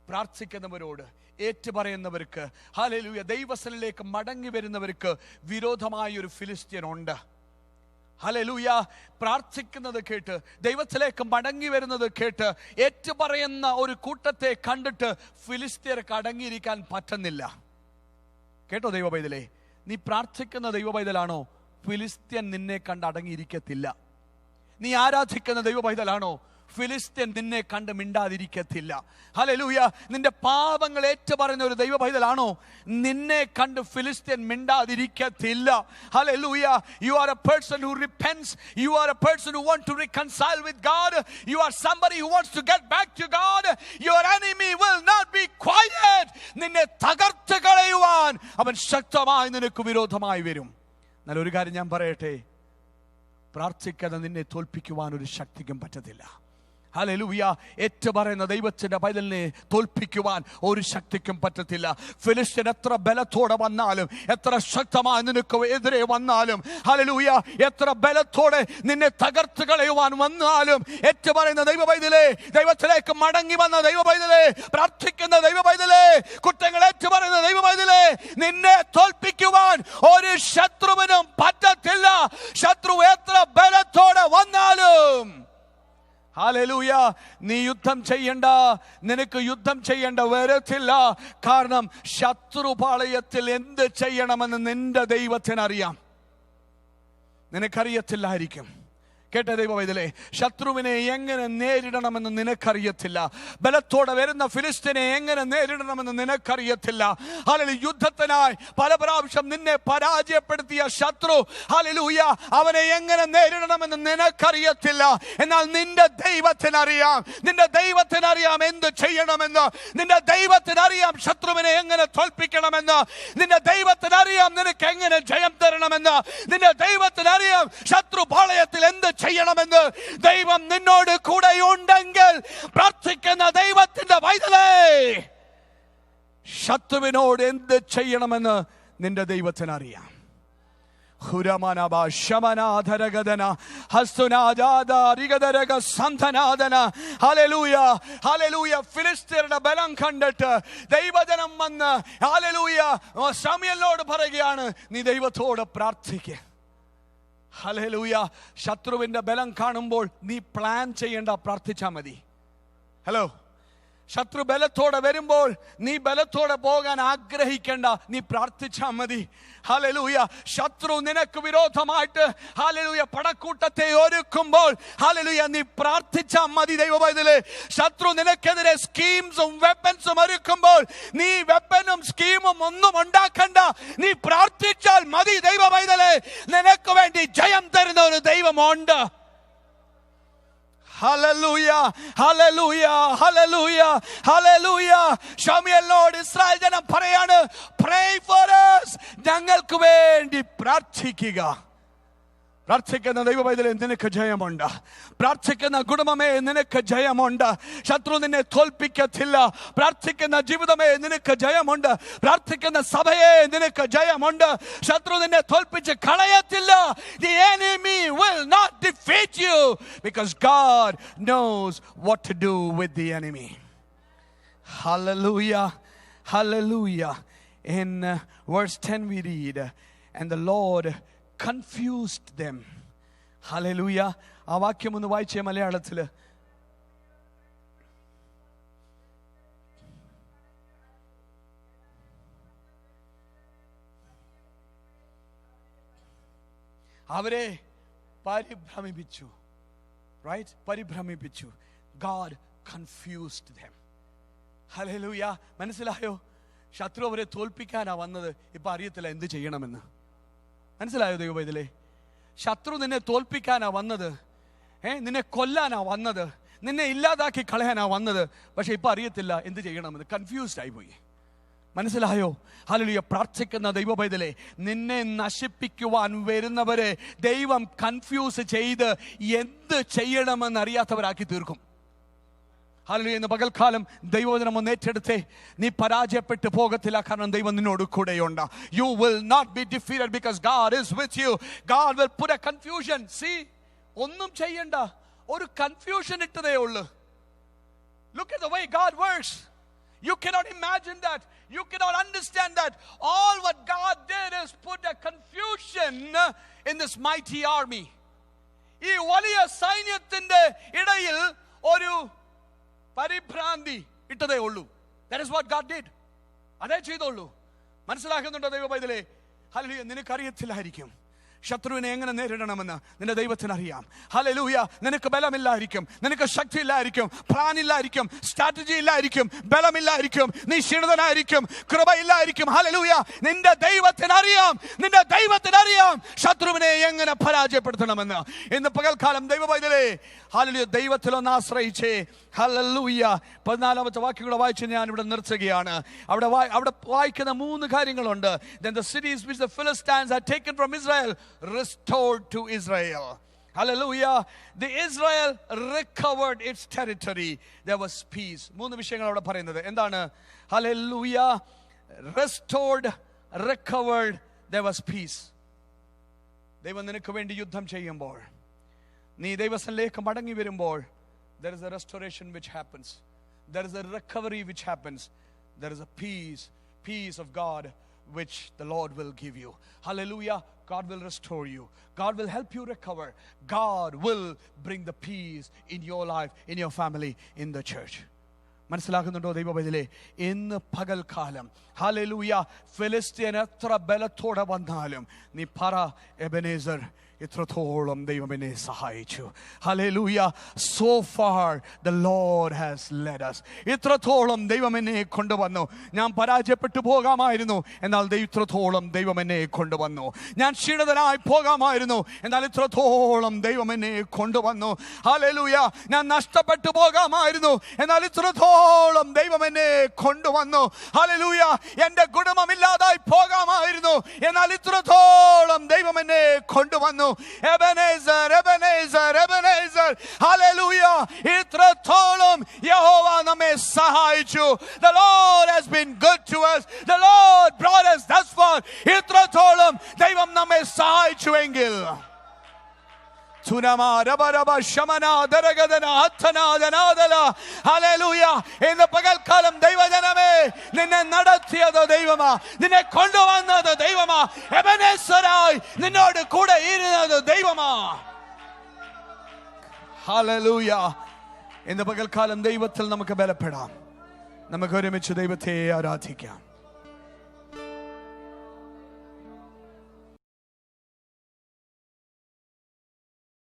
പ്രാർത്ഥിക്കുന്നവരോട്, ഏറ്റുപറയുന്നവർക്ക്, ഹല്ലേലൂയ ദൈവസന്നിധിയിലേക്ക് മടങ്ങി വരുന്നവർക്ക് വിരോധമായ ഒരു ഫിലിസ്ത്യനുണ്ട്. ഹല്ലേലൂയ. പ്രാർത്ഥിക്കുന്നത് കേട്ട്, ദൈവത്തിലേക്ക് മടങ്ങി വരുന്നത് കേട്ട്, ഏറ്റുപറയുന്ന ഒരു കൂട്ടത്തെ കണ്ടിട്ട് ഫിലിസ്ത്യർക്ക് അടങ്ങിയിരിക്കാൻ പറ്റുന്നില്ല. കേട്ടോ ദൈവ പൈതലേ, നീ പ്രാർത്ഥിക്കുന്ന ദൈവ പൈതലാണോ? ഫിലിസ്ത്യൻ നിന്നെ കണ്ട് അടങ്ങിയിരിക്കത്തില്ല. നീ ആരാധിക്കുന്ന ദൈവ പൈതലാണോ? ഫിലിസ്ത്യൻ നിന്നെ കണ്ട് മിണ്ടാതിരിക്കത്തില്ല. ഹല്ലേലൂയ. നിന്റെ പാപങ്ങൾ ഏറ്റുപറയുന്ന ഒരു ദൈവ പൈതലാണോ? നിന്നെ കണ്ട് ഫിലിസ്ത്യൻ മിണ്ടാതിരിക്കത്തില്ല. Hallelujah. You are a person who repents. You are a person who wants to reconcile with God. You are somebody who wants to get back to God. Your enemy will not be quiet. നിന്നെ തകർത്ത് കളയുവാൻ അവൻ ശക്തമായി നിനക്ക് വിരോധമായി വരും. എന്നാൽ ഒരു കാര്യം ഞാൻ പറയട്ടെ, പ്രാർത്ഥിക്കാതെ നിന്നെ തോൽപ്പിക്കുവാൻ ഒരു ശക്തിക്കും പറ്റത്തില്ല. ഹല്ലേലൂയ. ഏറ്റുപറയുന്ന ദൈവത്തിന്റെ പൈതലിനെ തോൽപ്പിക്കുവാൻ ഒരു ശക്തിക്കും പറ്റത്തില്ല. ഫിലിസ്ത്യൻ എത്ര ബലത്തോടെ വന്നാലും, എത്ര ശക്തമായി നിനക്ക് എതിരെ വന്നാലും, ഹല്ലേലൂയ എത്ര ബലത്തോടെ നിന്നെ തകർത്ത് കളയുവാൻ വന്നാലും, ഏറ്റുപറയുന്ന ദൈവ പൈതലേ, ദൈവത്തിലേക്ക് മടങ്ങി വന്ന ദൈവ പൈതലേ, പ്രാർത്ഥിക്കുന്ന ദൈവ പൈതലേ, കുറ്റങ്ങൾ ഏറ്റുപറയുന്ന ദൈവ പൈതലേ, നിന്നെ തോൽപ്പിക്കുവാൻ ഒരു ശത്രുവിനും പറ്റത്തില്ല. ശത്രു എത്ര ബലത്തോടെ വന്നാലും. ഹല്ലേലൂയ. നീ യുദ്ധം ചെയ്യണ്ട, നിനക്ക് യുദ്ധം ചെയ്യേണ്ട വരത്തില്ല. കാരണം ശത്രുപാളയത്തിൽ എന്ത് ചെയ്യണമെന്ന് നിന്റെ ദൈവത്തിനറിയാം. നിനക്കറിയത്തില്ലായിരിക്കും. കേട്ട ദൈവ പൈതലേ, ശത്രുവിനെ എങ്ങനെ നേരിടണമെന്ന് നിനക്കറിയത്തില്ല. ബലത്തോടെ വരുന്ന ഫിലിസ്ത്യനെ എങ്ങനെ നേരിടണമെന്ന് നിനക്കറിയത്തില്ല. ഹല്ലേലൂയ. യുദ്ധത്തിനായി പല പ്രാവശ്യം നിന്നെ പരാജയപ്പെടുത്തിയ ശത്രു, ഹല്ലേലൂയ, അവനെ എങ്ങനെ നേരിടണമെന്ന് നിനക്കറിയത്തില്ല. എന്നാൽ നിന്റെ ദൈവത്തിനറിയാം. നിന്റെ ദൈവത്തിനറിയാം എന്ത് ചെയ്യണമെന്ന്. നിന്റെ ദൈവത്തിനറിയാം ശത്രുവിനെ എങ്ങനെ തോൽപ്പിക്കണമെന്ന്. നിന്റെ ദൈവത്തിനറിയാം നിനക്ക് എങ്ങനെ ജയം തരണമെന്ന്. നിന്റെ ദൈവത്തിനറിയാം ശത്രുപാളയത്തിൽ എന്ത് ചെയ്യണമെന്ന്. ദൈവം നിന്നോട് കൂടെയുണ്ടെങ്കിൽ, പ്രാർത്ഥിക്കുന്ന ദൈവത്തിന്റെ പൈതലേ, ശത്രുവിനോട് എന്ത് ചെയ്യണമെന്ന് നിന്റെ ദൈവത്തിനറിയാം. ഫിലിസ്ത്യരുടെ ബലം കണ്ടിട്ട് ദൈവജനം വന്ന് ഹല്ലേലൂയ ശമൂവേലിനോട് പറയുകയാണ്, നീ ദൈവത്തോട് പ്രാർത്ഥിക്കുക. ഹല്ലേലൂയ. ശത്രുവിന്റെ ബലം കാണുമ്പോൾ നീ പ്ലാൻ ചെയ്യേണ്ട, പ്രാർത്ഥിച്ചാൽ മതി. ഹലോ. ശത്രു ബലത്തോടെ വരുമ്പോൾ നീ ബലത്തോടെ പോകാൻ ആഗ്രഹിക്കേണ്ട, നീ പ്രാർത്ഥിച്ചാൽ മതി. ഹല്ലേലൂയ. ശത്രു നിനക്ക് വിരോധമായിട്ട് ഹല്ലേലൂയ പടക്കൂട്ടത്തെ ഒരുക്കുമ്പോൾ ഹല്ലേലൂയ നീ പ്രാർത്ഥിച്ചാൽ മതി ദൈവ പൈതലേ. ശത്രു നിനക്കെതിരെ സ്കീംസും വെപ്പൻസും ഒരുക്കുമ്പോൾ നീ വെപ്പനും സ്കീമും ഒന്നും ഉണ്ടാക്കണ്ട, നീ പ്രാർത്ഥിച്ചാൽ മതി ദൈവ പൈതലേ. നിനക്ക് വേണ്ടി ജയം തരുന്ന ഒരു ദൈവമുണ്ട്. Hallelujah, hallelujah, hallelujah, hallelujah. ശമൂവേലിനോട് ഇസ്രായേൽ ജനം പറയാണ്, pray for us, ഞങ്ങൾക്ക് വേണ്ടി പ്രാർത്ഥിക്കുക. പ്രാർത്ഥിക്കുന്ന ദൈവ പൈതലേ, നിനക്ക് ജയമുണ്ട്. പ്രാർത്ഥിക്കുന്ന കുടുംബമേ, നിനക്ക് ജയമുണ്ട്. ശത്രു നിന്നെ തോൽപ്പിക്കത്തില്ല. പ്രാർത്ഥിക്കുന്ന ജീവിതമേ, നിനക്ക് ജയമുണ്ട്. പ്രാർത്ഥിക്കുന്ന സഭയെ, നിനക്ക് ജയമുണ്ട്. ശത്രു നിന്നെ തോൽപ്പിച്ച് കളയത്തില്ല. The enemy will not defeat you because God knows what to do with the enemy. Hallelujah, hallelujah. In verse 10 we read, and the Lord confused them. Hallelujah. ആ വാക്യം ഒന്ന് വായിച്ചേ മലയാളത്തില്. അവരെ പരിഭ്രമിപ്പിച്ചു. റൈറ്റ്, പരിഭ്രമിപ്പിച്ചു. God confused them. ഹല്ലേലൂയ. മനസ്സിലായോ? ശത്രു അവരെ തോൽപ്പിക്കാനാ വന്നത്. ഇപ്പൊ അറിയത്തില്ല എന്ത് ചെയ്യണമെന്ന്. മനസ്സിലായോ ദൈവവേദലേ? ശത്രു നിന്നെ തോൽപ്പിക്കാനാ വന്നത്, നിന്നെ കൊല്ലാനാ വന്നത്, നിന്നെ ഇല്ലാതാക്കി കളയാനാ വന്നത്. പക്ഷെ ഇപ്പൊ അറിയത്തില്ല എന്ത് ചെയ്യണമെന്ന്. കൺഫ്യൂസ്ഡ് ആയിപ്പോയി. മനസ്സിലായോ? ഹല്ലേലൂയ. പ്രാർത്ഥിക്കുന്ന ദൈവവേദലേ, നിന്നെ നശിപ്പിക്കുവാൻ വരുന്നവരെ ദൈവം കൺഫ്യൂസ് ചെയ്ത് എന്ത് ചെയ്യണമെന്ന് അറിയാത്തവരാക്കി തീർക്കും. ഹല്ലേലൂയ. ഇന്ന് പകൽക്കാലം ദൈവവചനം ഒന്ന് ഏറ്റെടുത്തേ. നീ പരാജയപ്പെട്ടു പോകത്തില്ല, കാരണം ദൈവം നിന്നോട് കൂടെയുണ്ട്. You will not be defeated because God is with you. God will put a confusion. See, ഒന്നും ചെയ്യണ്ട, ഒരു കൺഫ്യൂഷൻ ഇട്ടതേ ഉള്ളൂ. Look at the way God works. You cannot imagine that. You cannot understand that. All what God did is put a confusion in this mighty army. ഈ വലിയ സൈന്യത്തിന്റെ ഇടയിൽ ഒരു പരിഭ്രാന്തി ഇട്ടതേ ഉള്ളൂ. That is what God did. അതേ ചെയ്തോളൂ. മനസ്സിലാക്കുന്നുണ്ടോ ദൈവപൈതലേ? Hallelujah. നിനക്കറിയത്തില്ലായിരിക്കും ശത്രുവിനെ എങ്ങനെ നേരിടണമെന്ന്. നിന്റെ ദൈവത്തിന് അറിയാം. ഹല്ലേലൂയ. നിനക്ക് ബലമില്ലായിരിക്കും, നിനക്ക് ശക്തി ഇല്ലായിരിക്കും, പ്ലാൻ ഇല്ലായിരിക്കും, സ്ട്രാറ്റജി ഇല്ലായിരിക്കും, ബലമില്ലായിരിക്കും, നീ ക്ഷീണിതനായിരിക്കും, കൃപയില്ലായിരിക്കും. ഹല്ലേലൂയ. നിന്റെ ദൈവത്തിന് അറിയാം, നിന്റെ ദൈവത്തിന് അറിയാം ശത്രുവിനെ എങ്ങനെ പരാജയപ്പെടുത്തണമെന്ന്. ഇന്ന് പകൽക്കാലം ദൈവപൈതലേ, ഹല്ലേലൂയ, ദൈവത്തിലൊന്ന് ആശ്രയിച്ചേ. ഹല്ലേലൂയ. 14ാമത്തെ വാക്യങ്ങൾ വായിച്ച് ഞാൻ ഇവിടെ നിർത്തുകയാണ്. അവിടെ വായിക്കുന്ന 3 കാര്യങ്ങളുണ്ട്. Then the cities which the Philistines had taken from Israel restored to Israel. Hallelujah. The Israel recovered its territory. There was peace. 3 വിഷയങ്ങൾ അവിടെ പറയുന്നത് എന്താണ്? Hallelujah. Restored, recovered, there was peace. ദൈവം നിനക്ക് വേണ്ടി യുദ്ധം ചെയ്യുമ്പോൾ, നീ ദൈവസന്നിധിയിലേക്ക് മടങ്ങി വരുമ്പോൾ, there is a restoration which happens. There is a recovery which happens. There is a peace of God which the Lord will give you. Hallelujah. God will restore you. God will help you recover. God will bring the peace in your life, in your family, in the church. മനസ്സിലാക്കുന്നുണ്ടോ ദൈവവേദലേ? ഇന്ന് പകൽക്കാലം hallelujah, ഫിലിസ്ത്യൻ എത്ര ബലത്തോടെ വന്നാലും നീ പറ, Ebenezer, ഇത്രത്തോളം ദൈവം എന്നെ സഹായിച്ചു. Hallelujah. So far the Lord has led us. ഇത്രത്തോളം ദൈവം എന്നെ കൊണ്ടുവന്നു. ഞാൻ പരാജയപ്പെട്ടു പോകാമായിരുന്നു, എന്നാൽ ഇത്രത്തോളം ദൈവം എന്നെ കൊണ്ടുവന്നു. ഞാൻ ക്ഷീണിതനായി പോകാമായിരുന്നു, എന്നാൽ ഇത്രത്തോളം ദൈവം എന്നെ കൊണ്ടുവന്നു. ഹല്ലേലൂയ. ഞാൻ നഷ്ടപ്പെട്ടു പോകാമായിരുന്നു, എന്നാൽ ഇത്രത്തോളം ദൈവം എന്നെ കൊണ്ടുവന്നു. ഹല്ലേലൂയ. എൻ്റെ കുടുംബമില്ലാതായി പോകാമായിരുന്നു, എന്നാൽ ഇത്രത്തോളം ദൈവം എന്നെ കൊണ്ടുവന്നു. Ebenezer, Ebenezer, Ebenezer. Hallelujah. ഇത്രത്തോളം യഹോവ നമ്മെ സഹായിച്ചു. The Lord has been good to us. The Lord brought us thus far. ഇത്രത്തോളം ദൈവം നമ്മെ സഹായിച്ചുവെങ്കിൽ ഇന്ന് പകൽക്കാലം ദൈവജനമേ, നിന്നെ നടത്തിയത് ദൈവമാ, നിന്നെ കൊണ്ടുവന്നത് ദൈവമാ, എബനേസറായി നിന്നോട് കൂടെ ഇരുന്നത് ദൈവമാ. ഹല്ലേലൂയ. ഇന്ന് പകൽക്കാലം ദൈവത്തിൽ നമുക്ക് ബലപ്പെടാം. നമുക്ക് ഒരുമിച്ച് ദൈവത്തെ ആരാധിക്കാം.